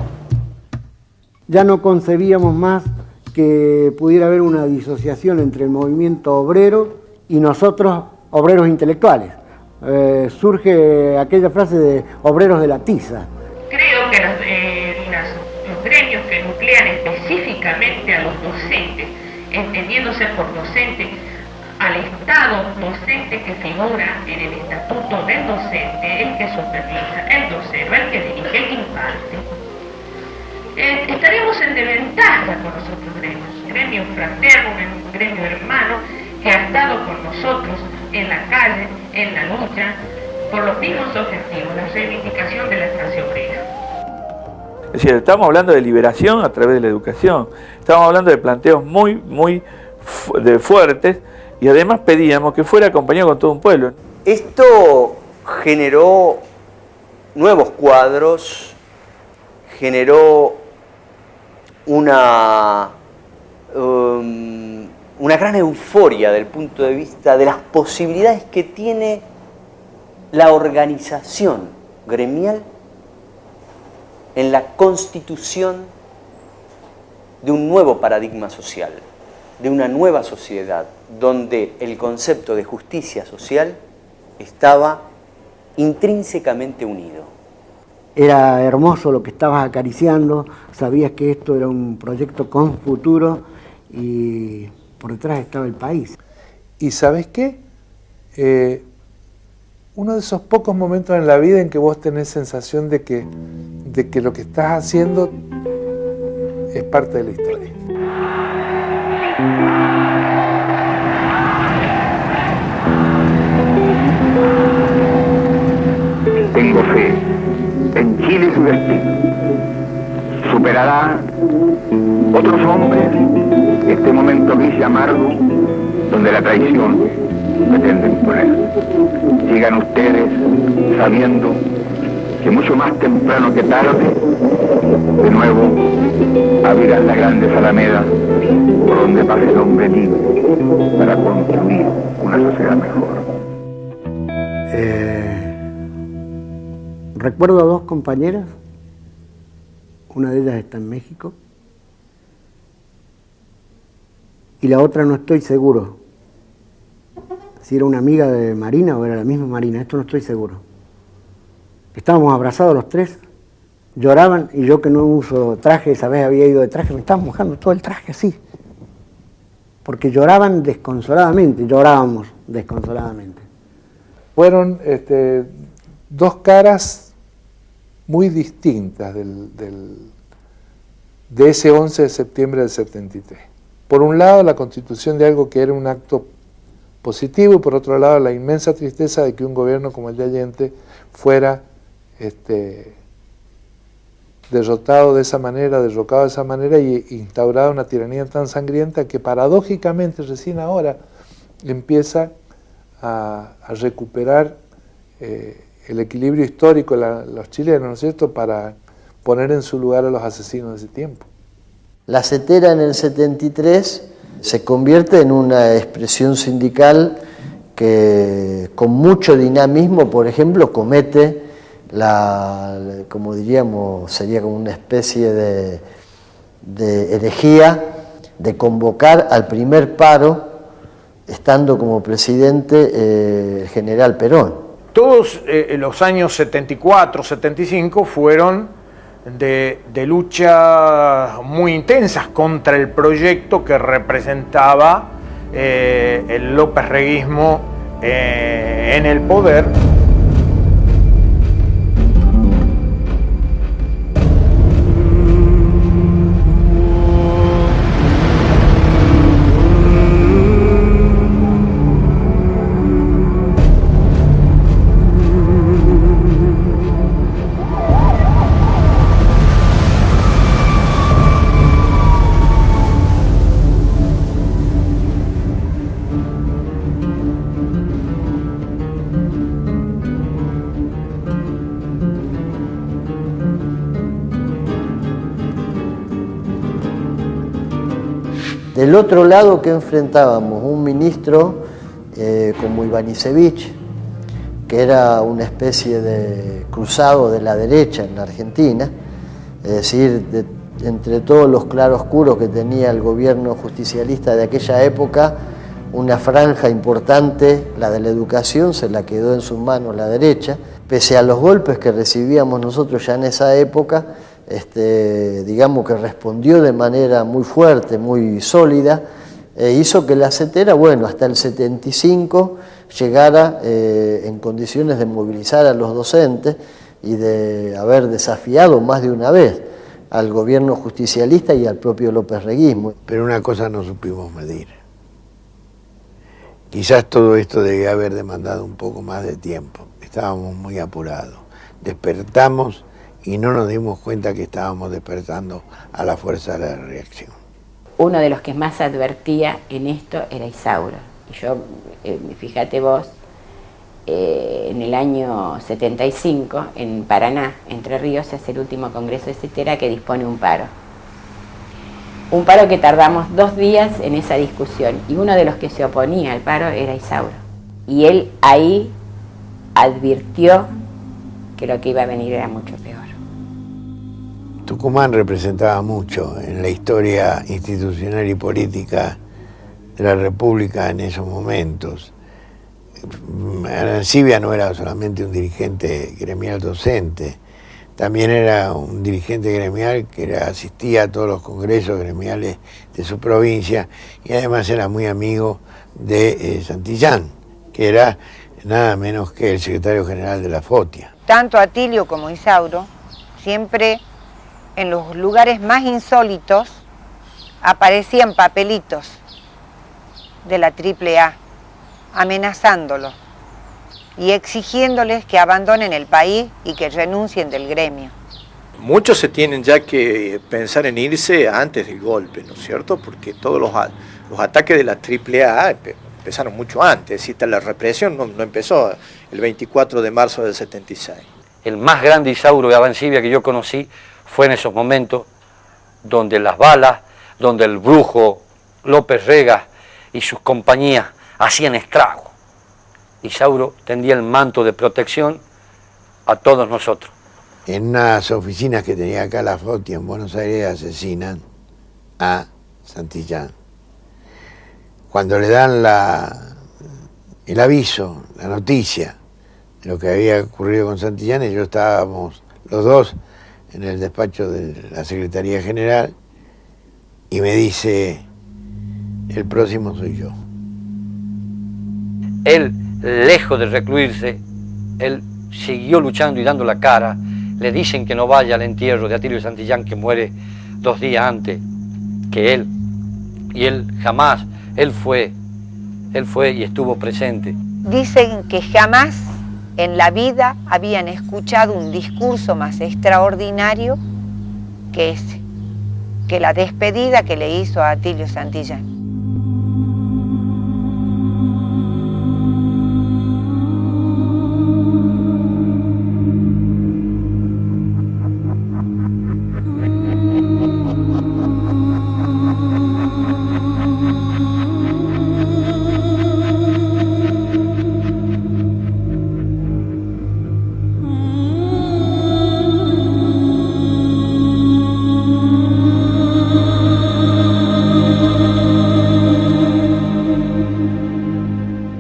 Ya no concebíamos más que pudiera haber una disociación entre el movimiento obrero y nosotros, obreros intelectuales. Surge aquella frase de obreros de la tiza. Creo que los gremios que nuclean específicamente a los docentes, entendiéndose por docente al Estado docente que figura en el estatuto del docente, el que supervisa, el docente, el que dirige, el que imparte, estaríamos en desventaja con los otros gremios. Gremio fraterno, un gremio hermano que ha estado con nosotros en la calle, en la lucha, por los mismos objetivos, la reivindicación de la clase obrera. Es decir, estamos hablando de liberación a través de la educación, estamos hablando de planteos muy fuertes, y además pedíamos que fuera acompañado con todo un pueblo. Esto generó nuevos cuadros, generó una gran euforia del punto de vista de las posibilidades que tiene la organización gremial en la constitución de un nuevo paradigma social, de una nueva sociedad, donde el concepto de justicia social estaba intrínsecamente unido. Era hermoso lo que estabas acariciando, sabías que esto era un proyecto con futuro y por detrás estaba el país. ¿Y sabes qué? Uno de esos pocos momentos en la vida en que vos tenés sensación de que lo que estás haciendo es parte de la historia. Tengo fe en Chile y su destino. Superará otros hombres este momento gris y amargo donde la traición pretende imponer. Sigan ustedes sabiendo que mucho más temprano que tarde, de nuevo abrirán las grandes alamedas por donde pase el hombre libre para construir una sociedad mejor. Recuerdo a dos compañeras, una de ellas está en México y la otra no estoy seguro si era una amiga de Marina o era la misma Marina, esto no estoy seguro. Estábamos abrazados los tres, lloraban y yo que no uso traje, esa vez había ido de traje, me estaba mojando todo el traje así, porque lloraban desconsoladamente, llorábamos desconsoladamente. Fueron dos caras muy distintas de ese 11 de septiembre del 73. Por un lado, la constitución de algo que era un acto positivo y por otro lado, la inmensa tristeza de que un gobierno como el de Allende fuera derrocado de esa manera y instaurada una tiranía tan sangrienta que paradójicamente recién ahora empieza a recuperar el equilibrio histórico de los chilenos, ¿no es cierto?, para poner en su lugar a los asesinos de ese tiempo. La CETERA en el 73 se convierte en una expresión sindical que con mucho dinamismo, por ejemplo, comete como diríamos, sería como una especie de herejía de convocar al primer paro, estando como presidente el general Perón. Todos los años 74, 75 fueron de lucha muy intensas contra el proyecto que representaba el lópez-reguismo en el poder. Del otro lado, ¿qué enfrentábamos? Un ministro como Ivanišević, que era una especie de cruzado de la derecha en la Argentina, es decir, entre todos los claroscuros que tenía el gobierno justicialista de aquella época, una franja importante, la de la educación, se la quedó en sus manos la derecha. Pese a los golpes que recibíamos nosotros ya en esa época, digamos que respondió de manera muy fuerte, muy sólida, hizo que la CETERA, bueno, hasta el 75 llegara en condiciones de movilizar a los docentes y de haber desafiado más de una vez al gobierno justicialista y al propio lópez-reguismo. Pero una cosa no supimos medir. Quizás todo esto debía haber demandado un poco más de tiempo. Estábamos muy apurados. Despertamos y no nos dimos cuenta que estábamos despertando a la fuerza de la reacción. Uno de los que más advertía en esto era Isauro. Y yo, fíjate vos, en el año 75, en Paraná, Entre Ríos, se hace el último congreso de CETERA que dispone un paro. Un paro que tardamos 2 días en esa discusión, y uno de los que se oponía al paro era Isauro. Y él ahí advirtió que lo que iba a venir era mucho peor. Tucumán representaba mucho en la historia institucional y política de la República en esos momentos. Arancibia no era solamente un dirigente gremial docente, también era un dirigente gremial que asistía a todos los congresos gremiales de su provincia y además era muy amigo de Santillán, que era nada menos que el secretario general de la FOTIA. Tanto Atilio como Isauro, siempre en los lugares más insólitos, aparecían papelitos de la AAA, amenazándolos y exigiéndoles que abandonen el país y que renuncien del gremio. Muchos se tienen ya que pensar en irse antes del golpe, ¿no es cierto? Porque todos los ataques de la AAA empezaron mucho antes, es decir, la represión no empezó el 24 de marzo del 76. El más grande Isauro de Arancibia que yo conocí fue en esos momentos donde las balas, donde el brujo López Rega y sus compañías hacían estrago. Isauro tendía el manto de protección a todos nosotros. En unas oficinas que tenía acá la FOTIA en Buenos Aires asesinan a Santillán. Cuando le dan el aviso, la noticia de lo que había ocurrido con Santillán, ellos estábamos los dos en el despacho de la Secretaría General y me dice, el próximo soy yo. Él, lejos de recluirse, él siguió luchando y dando la cara. Le dicen que no vaya al entierro de Atilio Santillán, que muere 2 días antes que él. Y él jamás, él fue y estuvo presente. Dicen que jamás en la vida habían escuchado un discurso más extraordinario que ese, que la despedida que le hizo a Atilio Santillán.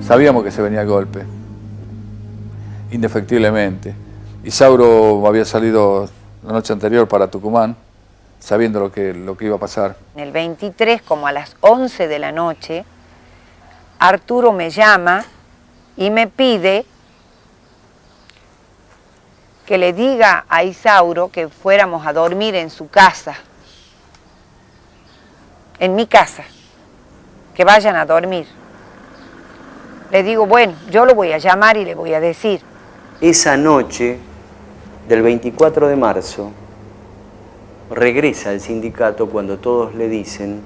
Sabíamos que se venía el golpe, indefectiblemente. Isauro había salido la noche anterior para Tucumán, sabiendo lo que iba a pasar. En el 23, como a las 11 de la noche, Arturo me llama y me pide que le diga a Isauro que fuéramos a dormir en su casa, en mi casa, que vayan a dormir. Le digo, bueno, yo lo voy a llamar y le voy a decir. Esa noche del 24 de marzo regresa al sindicato cuando todos le dicen,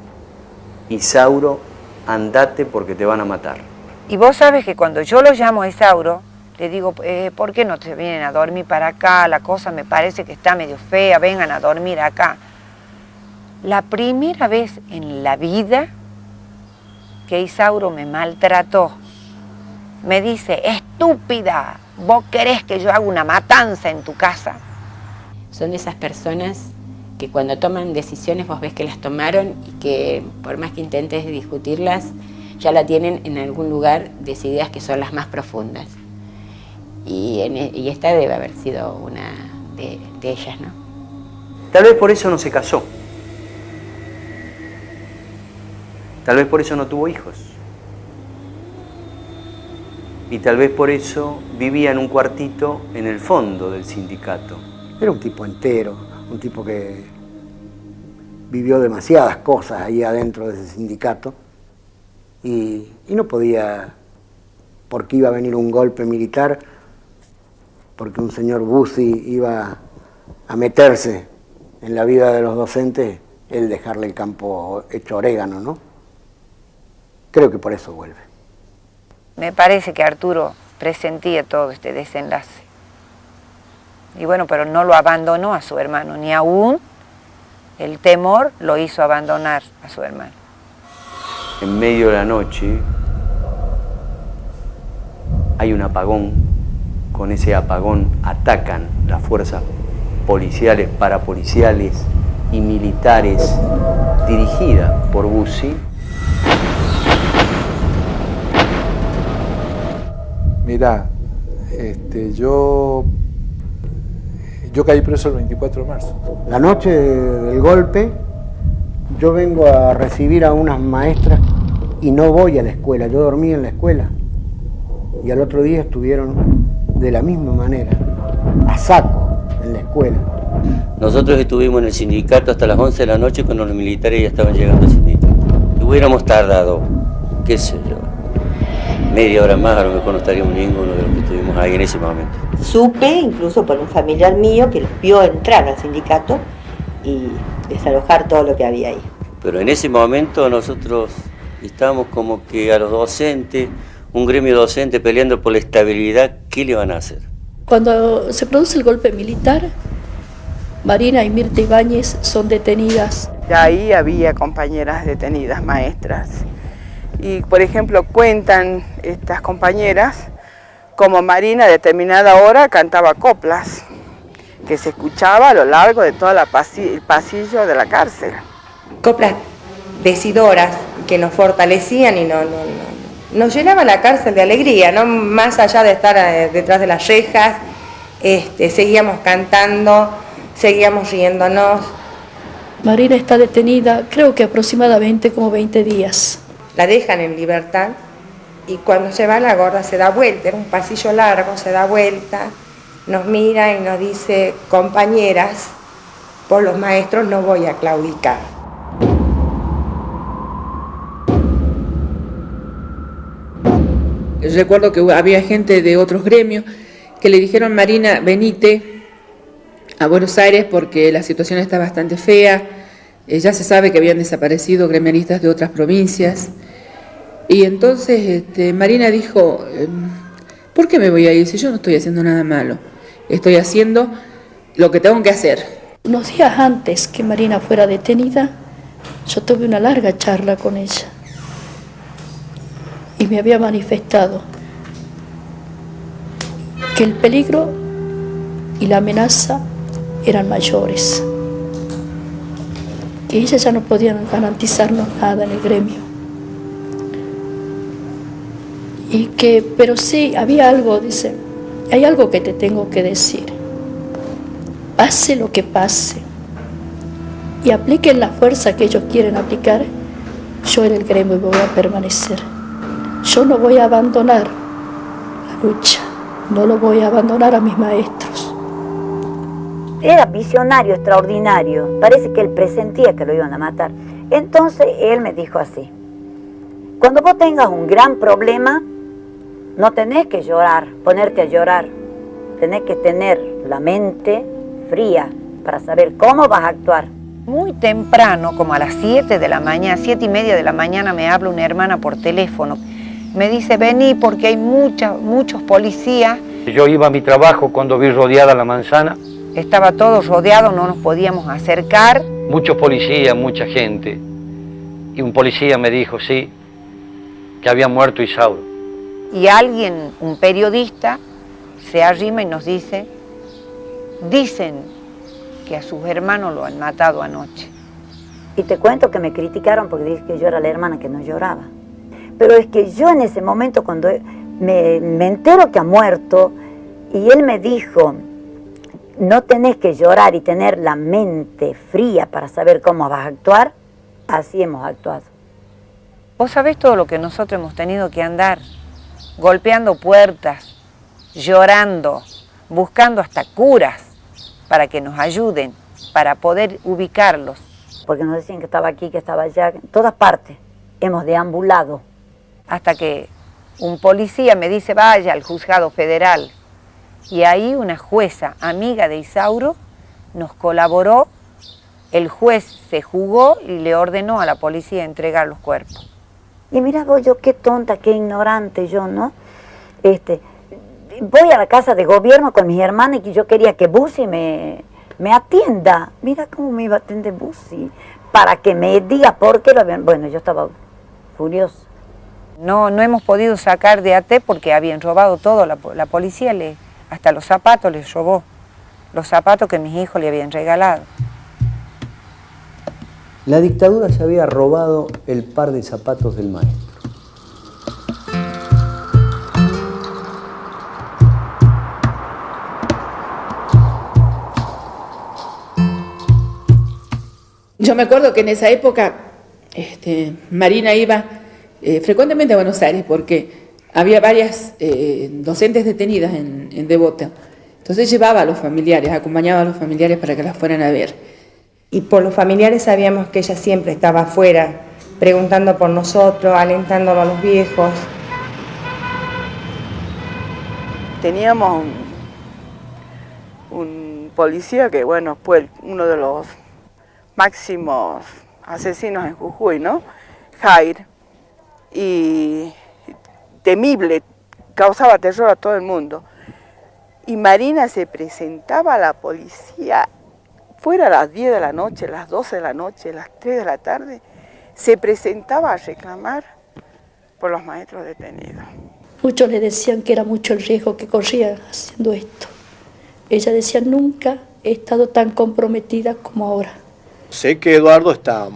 Isauro, andate porque te van a matar. Y vos sabes que cuando yo lo llamo a Isauro, le digo, ¿por qué no se vienen a dormir para acá? La cosa me parece que está medio fea, vengan a dormir acá. La primera vez en la vida que Isauro me maltrató. Me dice, estúpida, ¿vos querés que yo haga una matanza en tu casa? Son esas personas que cuando toman decisiones vos ves que las tomaron y que por más que intentes discutirlas, ya la tienen en algún lugar decididas que son las más profundas. Y esta debe haber sido una de ellas, ¿no? Tal vez por eso no se casó. Tal vez por eso no tuvo hijos. Y tal vez por eso vivía en un cuartito en el fondo del sindicato. Era un tipo entero, un tipo que vivió demasiadas cosas ahí adentro de ese sindicato y no podía, porque iba a venir un golpe militar, porque un señor Bussi iba a meterse en la vida de los docentes, él dejarle el campo hecho orégano, ¿no? Creo que por eso vuelve. Me parece que Arturo presentía todo este desenlace. Y bueno, pero no lo abandonó a su hermano, ni aún el temor lo hizo abandonar a su hermano. En medio de la noche hay un apagón. Con ese apagón atacan las fuerzas policiales, parapoliciales y militares dirigidas por Bussi. Mirá, yo caí preso el 24 de marzo. La noche del golpe, yo vengo a recibir a unas maestras y no voy a la escuela, yo dormí en la escuela. Y al otro día estuvieron de la misma manera, a saco, en la escuela. Nosotros estuvimos en el sindicato hasta las 11 de la noche cuando los militares ya estaban llegando al sindicato. Si hubiéramos tardado, qué sé yo, media hora más, a lo mejor no estaríamos ninguno de los que estuvimos ahí en ese momento. Supe, incluso por un familiar mío, que los vio entrar al sindicato y desalojar todo lo que había ahí. Pero en ese momento nosotros estábamos como que a los docentes, un gremio docente peleando por la estabilidad, ¿qué le van a hacer? Cuando se produce el golpe militar, Marina y Mirta Ibáñez son detenidas. Ahí había compañeras detenidas, maestras. Y, por ejemplo, cuentan estas compañeras como Marina a determinada hora cantaba coplas, que se escuchaba a lo largo de todo el pasillo de la cárcel. Coplas decidoras que nos fortalecían y nos llenaban la cárcel de alegría, ¿no? Más allá de estar detrás de las rejas, seguíamos cantando, seguíamos riéndonos. Marina está detenida, creo que aproximadamente como 20 días. La dejan en libertad y cuando se va la gorda se da vuelta, era un pasillo largo, se da vuelta, nos mira y nos dice, compañeras, por los maestros no voy a claudicar. Recuerdo que había gente de otros gremios que le dijeron, Marina, venite a Buenos Aires porque la situación está bastante fea. Ya se sabe que habían desaparecido gremialistas de otras provincias. Y entonces Marina dijo, ¿por qué me voy a ir si yo no estoy haciendo nada malo? Estoy haciendo lo que tengo que hacer. Unos días antes que Marina fuera detenida, yo tuve una larga charla con ella. Y me había manifestado que el peligro y la amenaza eran mayores, que ellas ya no podían garantizarnos nada en el gremio. Y que, pero sí, había algo, dice, hay algo que te tengo que decir. Pase lo que pase y apliquen la fuerza que ellos quieren aplicar, yo en el gremio voy a permanecer. Yo no voy a abandonar la lucha, no lo voy a abandonar a mis maestros. Era visionario, extraordinario. Parece que él presentía que lo iban a matar. Entonces él me dijo así: cuando vos tengas un gran problema, no tenés que llorar, ponerte a llorar. Tenés que tener la mente fría para saber cómo vas a actuar. Muy temprano, como a las 7 de la mañana, 7 y media de la mañana, me habla una hermana por teléfono. Me dice, vení porque hay muchos policías. Yo iba a mi trabajo cuando vi rodeada la manzana. Estaba todo rodeado, no nos podíamos acercar. Muchos policías, mucha gente. Y un policía me dijo, sí, que había muerto Isauro. Y alguien, un periodista, se arrima y nos dice, dicen que a sus hermanos lo han matado anoche. Y te cuento que me criticaron porque dije que yo era la hermana que no lloraba. Pero es que yo en ese momento, cuando me entero que ha muerto, y él me dijo, no tenés que llorar y tener la mente fría para saber cómo vas a actuar, así hemos actuado. Vos sabés todo lo que nosotros hemos tenido que andar, golpeando puertas, llorando, buscando hasta curas para que nos ayuden, para poder ubicarlos. Porque nos decían que estaba aquí, que estaba allá, en todas partes. Hemos deambulado. Hasta que un policía me dice, vaya al juzgado federal. Y ahí una jueza, amiga de Isauro, nos colaboró. El juez se jugó y le ordenó a la policía entregar los cuerpos. Y mira vos, yo qué tonta, qué ignorante yo, ¿no? Voy a la casa de gobierno con mis hermanas y yo quería que Bussi me atienda. Mira cómo me iba a atender Bussi. Para que me diga por qué lo habían... Bueno, yo estaba furiosa. No hemos podido sacar de AT porque habían robado todo. La policía hasta los zapatos les robó. Los zapatos que mis hijos le habían regalado. La dictadura se había robado el par de zapatos del maestro. Yo me acuerdo que en esa época Marina iba frecuentemente a Buenos Aires porque había varias docentes detenidas en Devoto. Entonces llevaba a los familiares, acompañaba a los familiares para que las fueran a ver. Y por los familiares sabíamos que ella siempre estaba afuera, preguntando por nosotros, alentándolo a los viejos. Teníamos un policía que, bueno, fue uno de los máximos asesinos en Jujuy, ¿no? Jair. Y temible, causaba terror a todo el mundo. Y Marina se presentaba a la policía fuera a las 10 de la noche, las 12 de la noche, las 3 de la tarde, se presentaba a reclamar por los maestros detenidos. Muchos le decían que era mucho el riesgo que corría haciendo esto. Ella decía, nunca he estado tan comprometida como ahora. Sé que Eduardo está,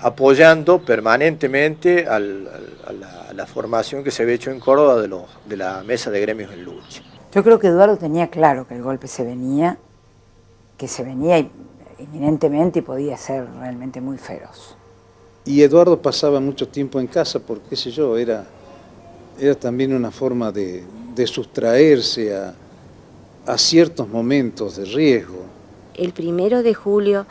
apoyando permanentemente a la formación que se había hecho en Córdoba de la mesa de gremios en lucha. Yo creo que Eduardo tenía claro que el golpe se venía inminentemente y podía ser realmente muy feroz. Y Eduardo pasaba mucho tiempo en casa porque, qué sé yo, era también una forma de sustraerse a ciertos momentos de riesgo. El 1 de julio,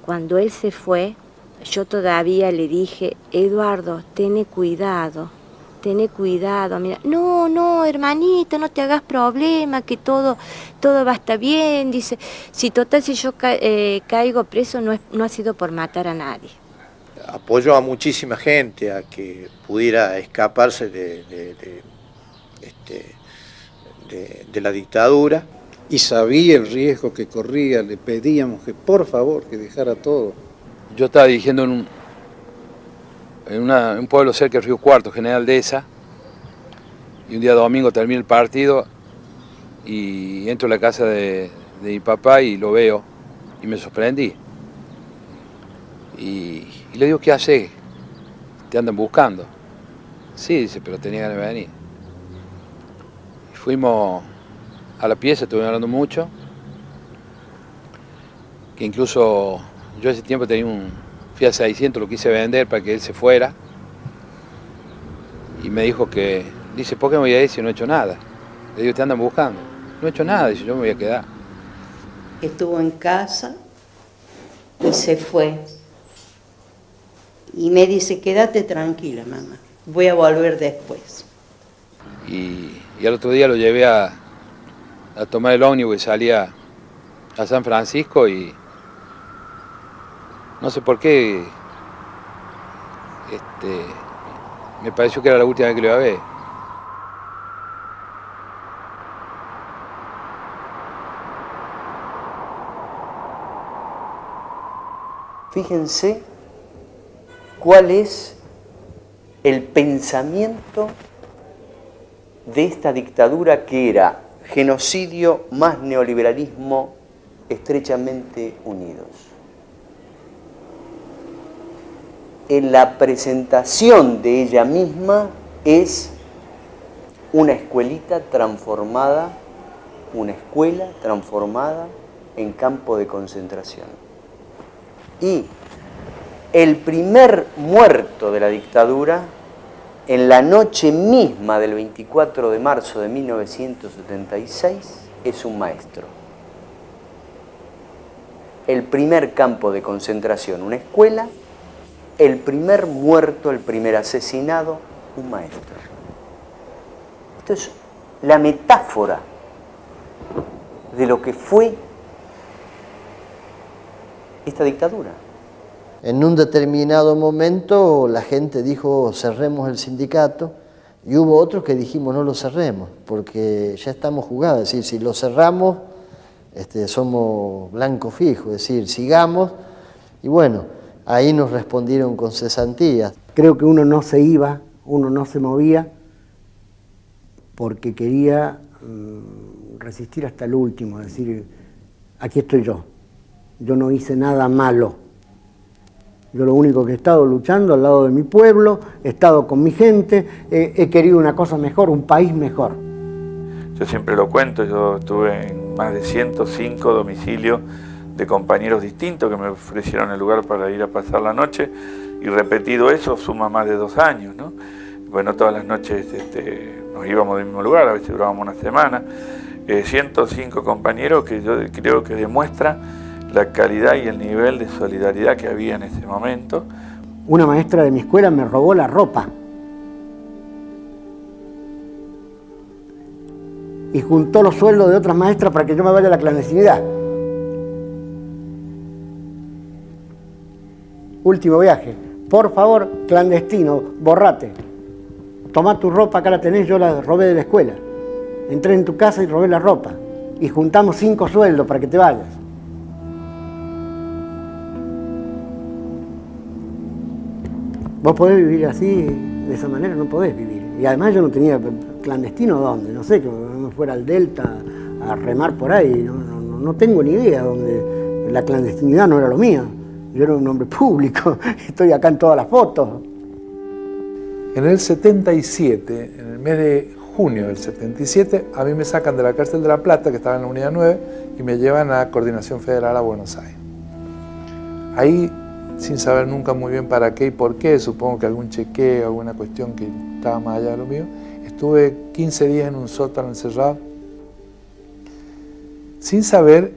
cuando él se fue, yo todavía le dije, Eduardo, ten cuidado, mira, no, hermanito, no te hagas problema, que todo va a estar bien, dice, si yo caigo preso no ha sido por matar a nadie. Apoyó a muchísima gente a que pudiera escaparse de la dictadura. Y sabía el riesgo que corría, le pedíamos que por favor que dejara todo. Yo estaba dirigiendo en un pueblo cerca del Río Cuarto, General Dehesa, y un día domingo termina el partido y entro a la casa de mi papá y lo veo y me sorprendí. Y le digo, ¿qué haces? ¿Te andan buscando? Sí, dice, pero tenía ganas de venir. Y fuimos a la pieza, estuvimos hablando mucho, que incluso yo ese tiempo tenía un Fiat 600, lo quise vender para que él se fuera, y me dijo que, dice, ¿por qué me voy a ir si no he hecho nada? Le digo, te andan buscando. No he hecho nada, dice, yo me voy a quedar. Estuvo en casa y se fue. Y me dice, quédate tranquila, mamá, voy a volver después. Y al otro día lo llevé a tomar el ómnibus que salía a San Francisco y no sé por qué me pareció que era la última vez que lo iba a ver. Fíjense cuál es el pensamiento de esta dictadura que era genocidio más neoliberalismo estrechamente unidos. En la presentación de ella misma es una escuelita transformada, una escuela transformada en campo de concentración. Y el primer muerto de la dictadura, en la noche misma del 24 de marzo de 1976, es un maestro. El primer campo de concentración, una escuela, el primer muerto, el primer asesinado, un maestro. Esto es la metáfora de lo que fue esta dictadura. En un determinado momento la gente dijo cerremos el sindicato y hubo otros que dijimos no lo cerremos porque ya estamos jugados, es decir, si lo cerramos somos blanco fijo, es decir, sigamos y bueno, ahí nos respondieron con cesantías. Creo que uno no se iba, uno no se movía porque quería resistir hasta el último, es decir, aquí estoy yo no hice nada malo. Yo lo único que he estado luchando al lado de mi pueblo, he estado con mi gente, he querido una cosa mejor, un país mejor. Yo siempre lo cuento, yo estuve en más de 105 domicilios de compañeros distintos que me ofrecieron el lugar para ir a pasar la noche y repetido eso suma más de 2 años, ¿no? Bueno, todas las noches nos íbamos del mismo lugar, a veces durábamos una semana. 105 compañeros que yo creo que demuestra la calidad y el nivel de solidaridad que había en ese momento. Una maestra de mi escuela me robó la ropa y juntó los sueldos de otras maestras para que yo me vaya a la clandestinidad. Último viaje. Por favor, clandestino, borrate. Tomá tu ropa, acá la tenés, yo la robé de la escuela. Entré en tu casa y robé la ropa. Y juntamos 5 sueldos para que te vayas. Vos podés vivir así, de esa manera no podés vivir. Y además yo no tenía clandestino dónde, no sé, que me fuera al Delta a remar por ahí, no tengo ni idea dónde. La clandestinidad no era lo mío. Yo era un hombre público, estoy acá en todas las fotos. En el 77, en el mes de junio del 77, a mí me sacan de la cárcel de La Plata, que estaba en la Unidad 9, y me llevan a Coordinación Federal a Buenos Aires. Ahí, sin saber nunca muy bien para qué y por qué, supongo que algún chequeo, alguna cuestión que estaba más allá de lo mío, estuve 15 días en un sótano encerrado, sin saber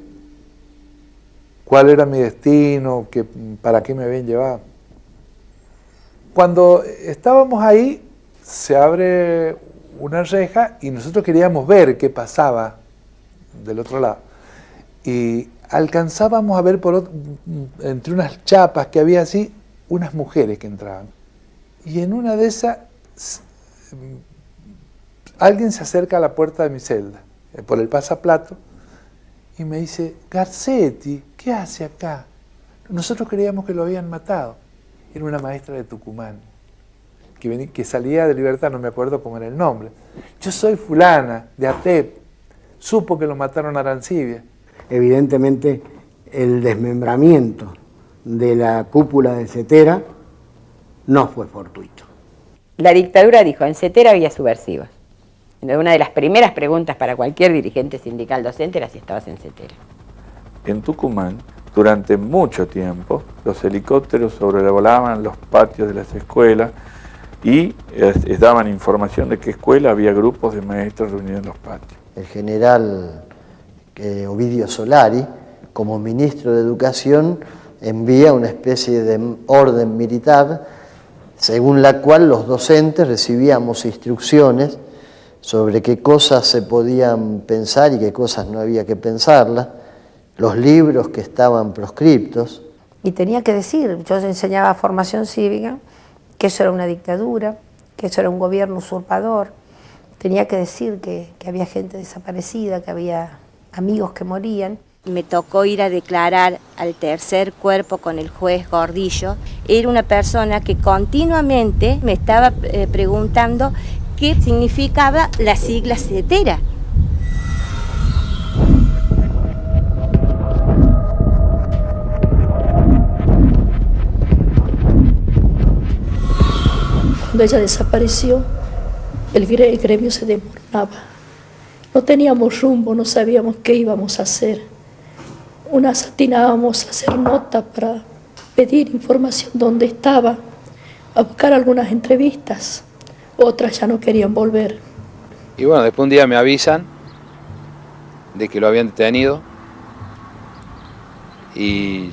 cuál era mi destino, para qué me habían llevado. Cuando estábamos ahí, se abre una reja y nosotros queríamos ver qué pasaba del otro lado. Y alcanzábamos a ver entre unas chapas que había así, unas mujeres que entraban. Y en una de esas, alguien se acerca a la puerta de mi celda, por el pasaplato, y me dice, Garcetti, ¿qué hace acá? Nosotros creíamos que lo habían matado. Era una maestra de Tucumán, que salía de Libertad, no me acuerdo cómo era el nombre. Yo soy fulana, de ATEP, supo que lo mataron a Arancibia. Evidentemente, el desmembramiento de la cúpula de Cetera no fue fortuito. La dictadura dijo, en Cetera había subversivos. Una de las primeras preguntas para cualquier dirigente sindical docente era si estabas en Cetera. En Tucumán, durante mucho tiempo, los helicópteros sobrevolaban los patios de las escuelas y daban información de qué escuela había grupos de maestros reunidos en los patios. El general Ovidio Solari, como ministro de Educación, envía una especie de orden militar según la cual los docentes recibíamos instrucciones sobre qué cosas se podían pensar y qué cosas no había que pensarlas, los libros que estaban proscriptos. Y tenía que decir, yo enseñaba formación cívica, que eso era una dictadura, que eso era un gobierno usurpador. Tenía que decir que había gente desaparecida, que había amigos que morían. Me tocó ir a declarar al tercer cuerpo con el juez Gordillo. Era una persona que continuamente me estaba preguntando qué significaba la sigla CETERA. Cuando ella desapareció, el gremio se desmoronaba. No teníamos rumbo, no sabíamos qué íbamos a hacer. Unas atinábamos a hacer nota para pedir información dónde estaba, a buscar algunas entrevistas. Otras ya no querían volver. Y bueno, después un día me avisan de que lo habían detenido y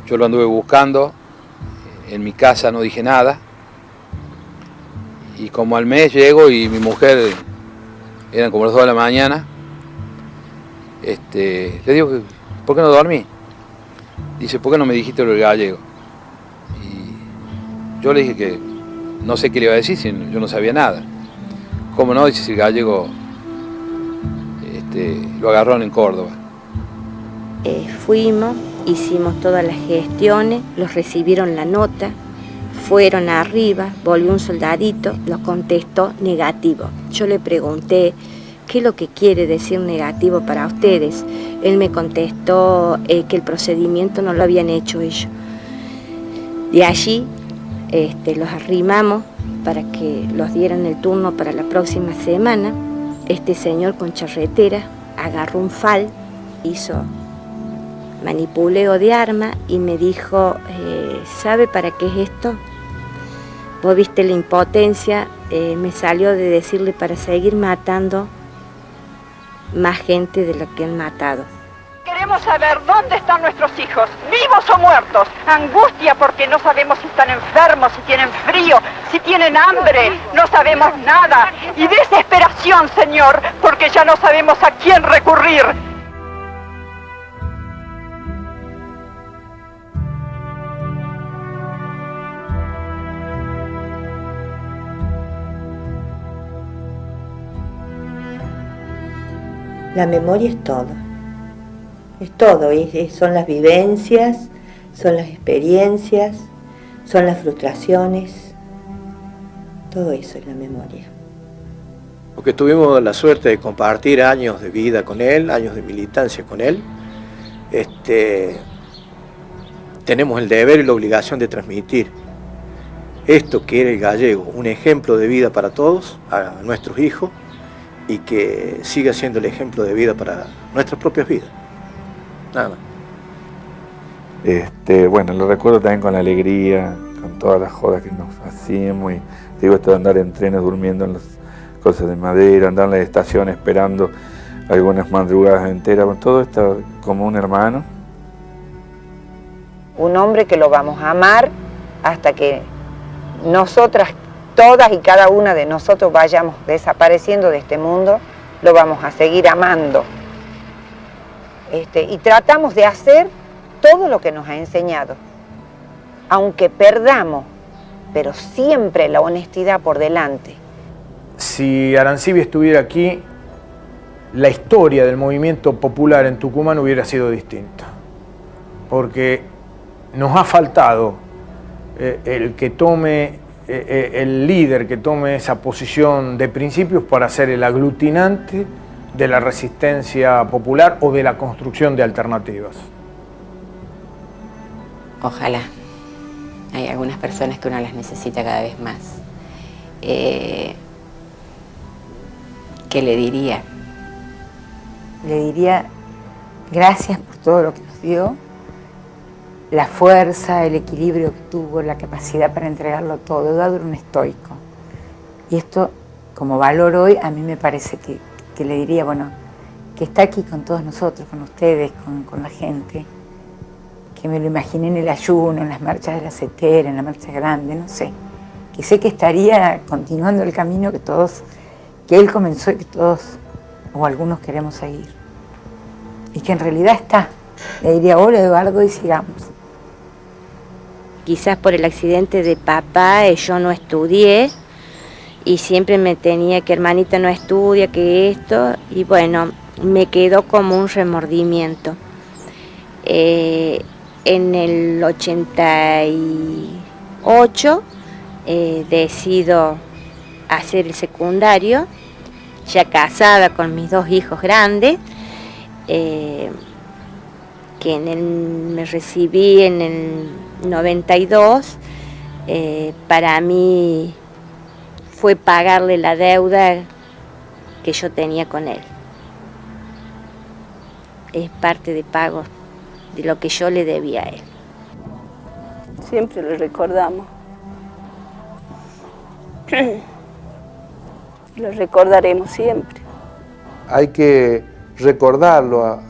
yo lo anduve buscando. En mi casa no dije nada. Y como al mes llego y mi mujer, eran como las 2 de la mañana, le digo, ¿por qué no dormí? Dice, ¿por qué no me dijiste lo del gallego? Y yo le dije que no sé qué le iba a decir, si yo no sabía nada. ¿Cómo no? Dice, si el gallego lo agarraron en Córdoba. Fuimos, hicimos todas las gestiones, los recibieron la nota. Fueron arriba, volvió un soldadito, lo contestó negativo. Yo le pregunté, ¿qué es lo que quiere decir negativo para ustedes? Él me contestó que el procedimiento no lo habían hecho ellos. De allí los arrimamos para que los dieran el turno para la próxima semana. Este señor con charretera agarró un fal, hizo manipuleo de arma y me dijo, ¿sabe para qué es esto? Vos viste la impotencia, me salió de decirle para seguir matando más gente de la que han matado. Queremos saber dónde están nuestros hijos, vivos o muertos. Angustia porque no sabemos si están enfermos, si tienen frío, si tienen hambre, no sabemos nada. Y desesperación, Señor, porque ya no sabemos a quién recurrir. La memoria es todo, son las vivencias, son las experiencias, son las frustraciones, todo eso es la memoria. Porque tuvimos la suerte de compartir años de vida con él, años de militancia con él, tenemos el deber y la obligación de transmitir esto que era el gallego, un ejemplo de vida para todos, a nuestros hijos, y que siga siendo el ejemplo de vida para nuestras propias vidas. Nada más. Bueno, lo recuerdo también con alegría, con todas las jodas que nos hacíamos. Y digo, esto de andar en trenes durmiendo en las cosas de madera, andar en la estación esperando algunas madrugadas enteras, todo esto como un hermano. Un hombre que lo vamos a amar hasta que nosotras, todas y cada una de nosotros vayamos desapareciendo de este mundo, lo vamos a seguir amando. Y tratamos de hacer todo lo que nos ha enseñado, aunque perdamos, pero siempre la honestidad por delante. Si Arancibia estuviera aquí, la historia del movimiento popular en Tucumán hubiera sido distinta, porque nos ha faltado el líder que tome esa posición de principios para ser el aglutinante de la resistencia popular o de la construcción de alternativas. Ojalá. Hay algunas personas que uno las necesita cada vez más. ¿Qué le diría? Le diría gracias por todo lo que nos dio, la fuerza, el equilibrio que tuvo, la capacidad para entregarlo todo. Eduardo era un estoico. Y esto, como valor hoy, a mí me parece que le diría, bueno, que está aquí con todos nosotros, con ustedes, con la gente, que me lo imaginé en el ayuno, en las marchas de la CETERA, en la marcha grande, no sé, que sé que estaría continuando el camino que él comenzó y que todos o algunos queremos seguir, y que en realidad está. Le diría, hola Eduardo, y sigamos. Quizás por el accidente de papá yo no estudié y siempre me tenía que hermanita no estudia, que esto, y bueno, me quedó como un remordimiento. En el 88 decido hacer el secundario, ya casada con mis 2 hijos grandes, que me recibí en el 92. Para mí fue pagarle la deuda que yo tenía con él. Es parte de pago de lo que yo le debía a él. Siempre lo recordamos. Lo recordaremos siempre. Hay que recordarlo a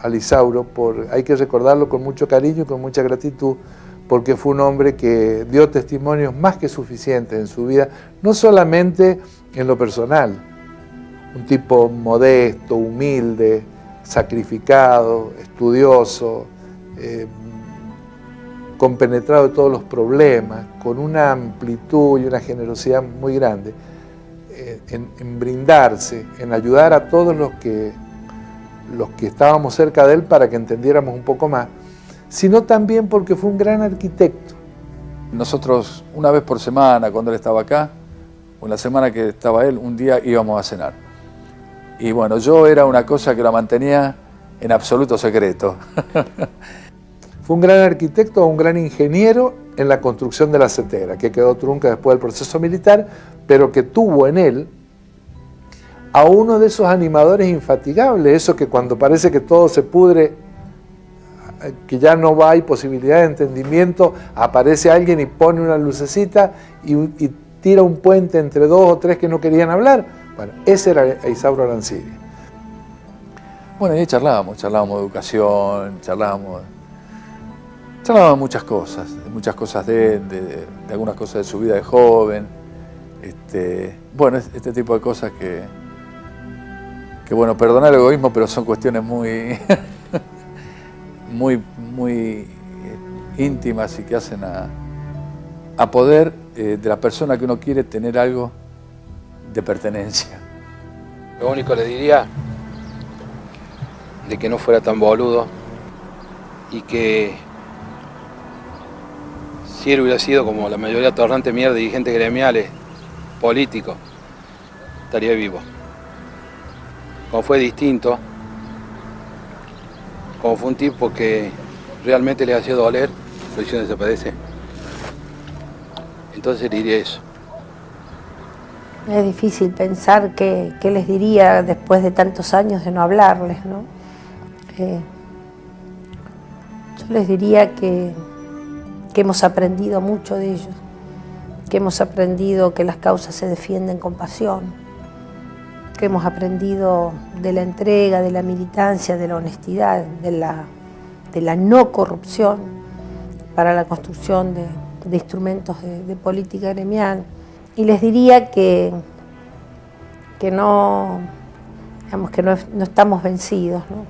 Lisauro, hay que recordarlo con mucho cariño y con mucha gratitud, porque fue un hombre que dio testimonios más que suficientes en su vida, no solamente en lo personal, un tipo modesto, humilde, sacrificado, estudioso, compenetrado de todos los problemas, con una amplitud y una generosidad muy grande, en brindarse, en ayudar a todos los que estábamos cerca de él para que entendiéramos un poco más, sino también porque fue un gran arquitecto. Nosotros una vez por semana, cuando él estaba acá, o la semana que estaba él, un día íbamos a cenar. Y bueno, yo era una cosa que la mantenía en absoluto secreto. Fue un gran arquitecto, un gran ingeniero en la construcción de la Cetera, que quedó trunca después del proceso militar, pero que tuvo en él a uno de esos animadores infatigables, eso que cuando parece que todo se pudre, que ya no hay posibilidad de entendimiento, aparece alguien y pone una lucecita y tira un puente entre 2 o 3 que no querían hablar. Bueno, ese era Isauro Arancibia. Bueno, y ahí charlábamos de educación, charlábamos de muchas cosas de él, de algunas cosas de su vida de joven. Bueno, este tipo de cosas que bueno, perdonar el egoísmo, pero son cuestiones muy íntimas y que hacen a poder de la persona que uno quiere tener algo de pertenencia. Lo único le diría de que no fuera tan boludo y que si él hubiera sido como la mayoría torrante mierda, dirigentes gremiales, políticos, estaría vivo. Como fue distinto, como fue un tipo que realmente le hacía doler, lo hicieron desaparecer. Entonces le diría eso. Es difícil pensar qué les diría después de tantos años de no hablarles, ¿no? Yo les diría que hemos aprendido mucho de ellos, que hemos aprendido que las causas se defienden con pasión, que hemos aprendido de la entrega, de la militancia, de la honestidad, de la no corrupción para la construcción de instrumentos de política gremial. Y les diría que no estamos vencidos, ¿no?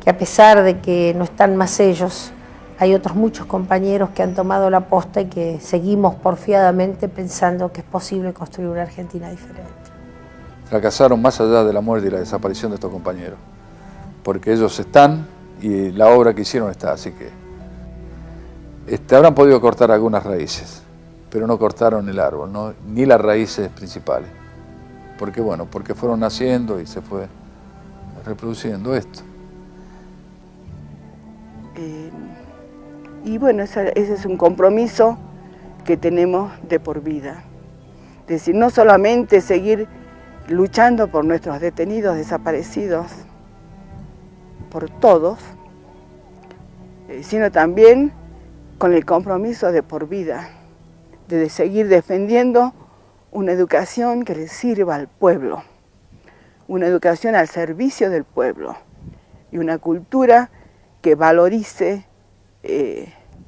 Que a pesar de que no están más ellos, hay otros muchos compañeros que han tomado la posta y que seguimos porfiadamente pensando que es posible construir una Argentina diferente. Fracasaron más allá de la muerte y la desaparición de estos compañeros, porque ellos están y la obra que hicieron está, así que habrán podido cortar algunas raíces, pero no cortaron el árbol, ¿no? Ni las raíces principales, porque fueron naciendo y se fue reproduciendo esto. Y bueno, ese es un compromiso que tenemos de por vida. Es decir, no solamente seguir luchando por nuestros detenidos, desaparecidos, por todos, sino también con el compromiso de por vida, de seguir defendiendo una educación que le sirva al pueblo, una educación al servicio del pueblo y una cultura que valorice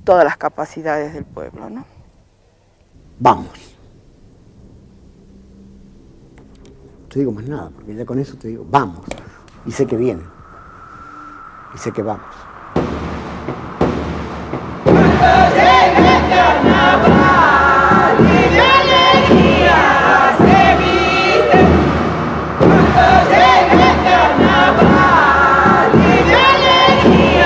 todas las capacidades del pueblo, ¿no? Vamos. No te digo más nada, porque ya con eso te digo, vamos. Y sé que viene. Y sé que vamos. Llega el carnaval y de alegría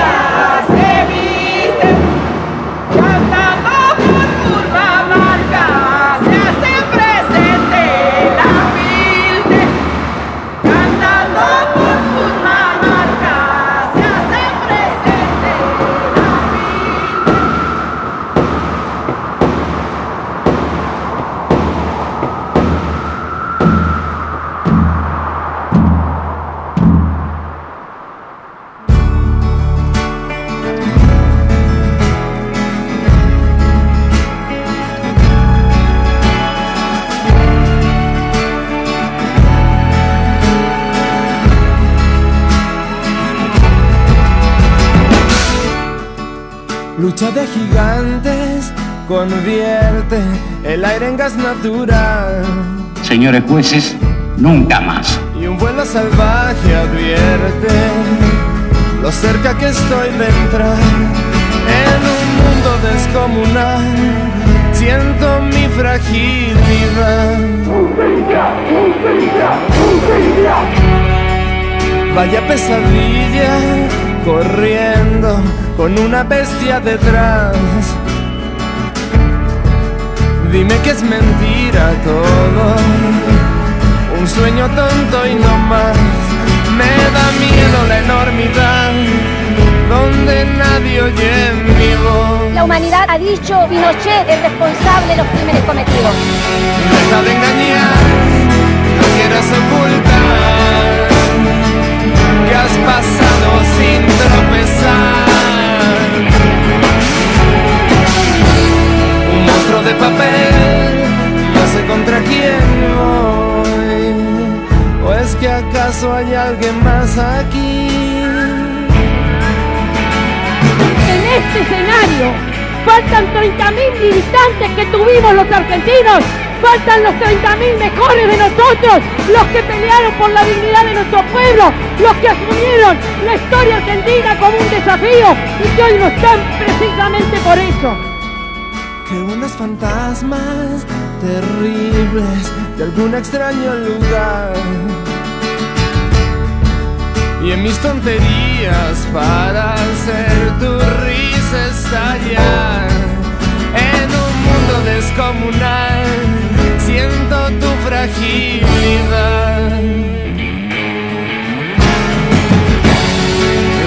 Lucha de gigantes convierte el aire en gas natural. Señores jueces, nunca más. Y un vuelo salvaje advierte lo cerca que estoy de entrar en un mundo descomunal. Siento mi fragilidad. Vaya pesadilla, corriendo con una bestia detrás. Dime que es mentira todo, un sueño tonto y no más. Me da miedo la enormidad, donde nadie oye mi voz. La humanidad ha dicho Pinochet es responsable de los crímenes cometidos. Deja de engañar, no quieras ocultar que has pasado sin tropezar. Un monstruo de papel, no sé contra quién voy. ¿O es que acaso hay alguien más aquí? En este escenario faltan 30.000 militantes que tuvimos los argentinos. Faltan los 30.000 mejores de nosotros, los que pelearon por la dignidad de nuestro pueblo, los que asumieron la historia argentina como un desafío y que hoy no están precisamente por eso. Que unos fantasmas terribles de algún extraño lugar, y en mis tonterías para hacer tu risa estallar. En un mundo descomunal siento tu fragilidad.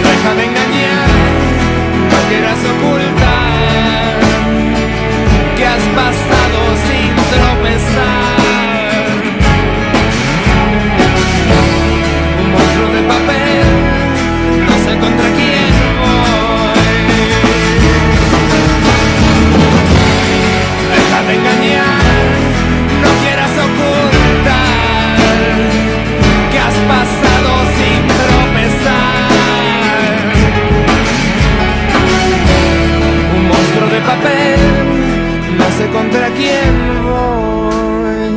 Deja de engañar, no quieras ocultar que has pasado sin tropezar. Un monstruo de papel, no sé contra quién voy. Deja de engañar, no quieras ocultar que has pasado sin tropezar. Un monstruo de papel, no sé contra quién voy.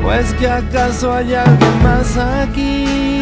¿O es que acaso hay alguien más aquí?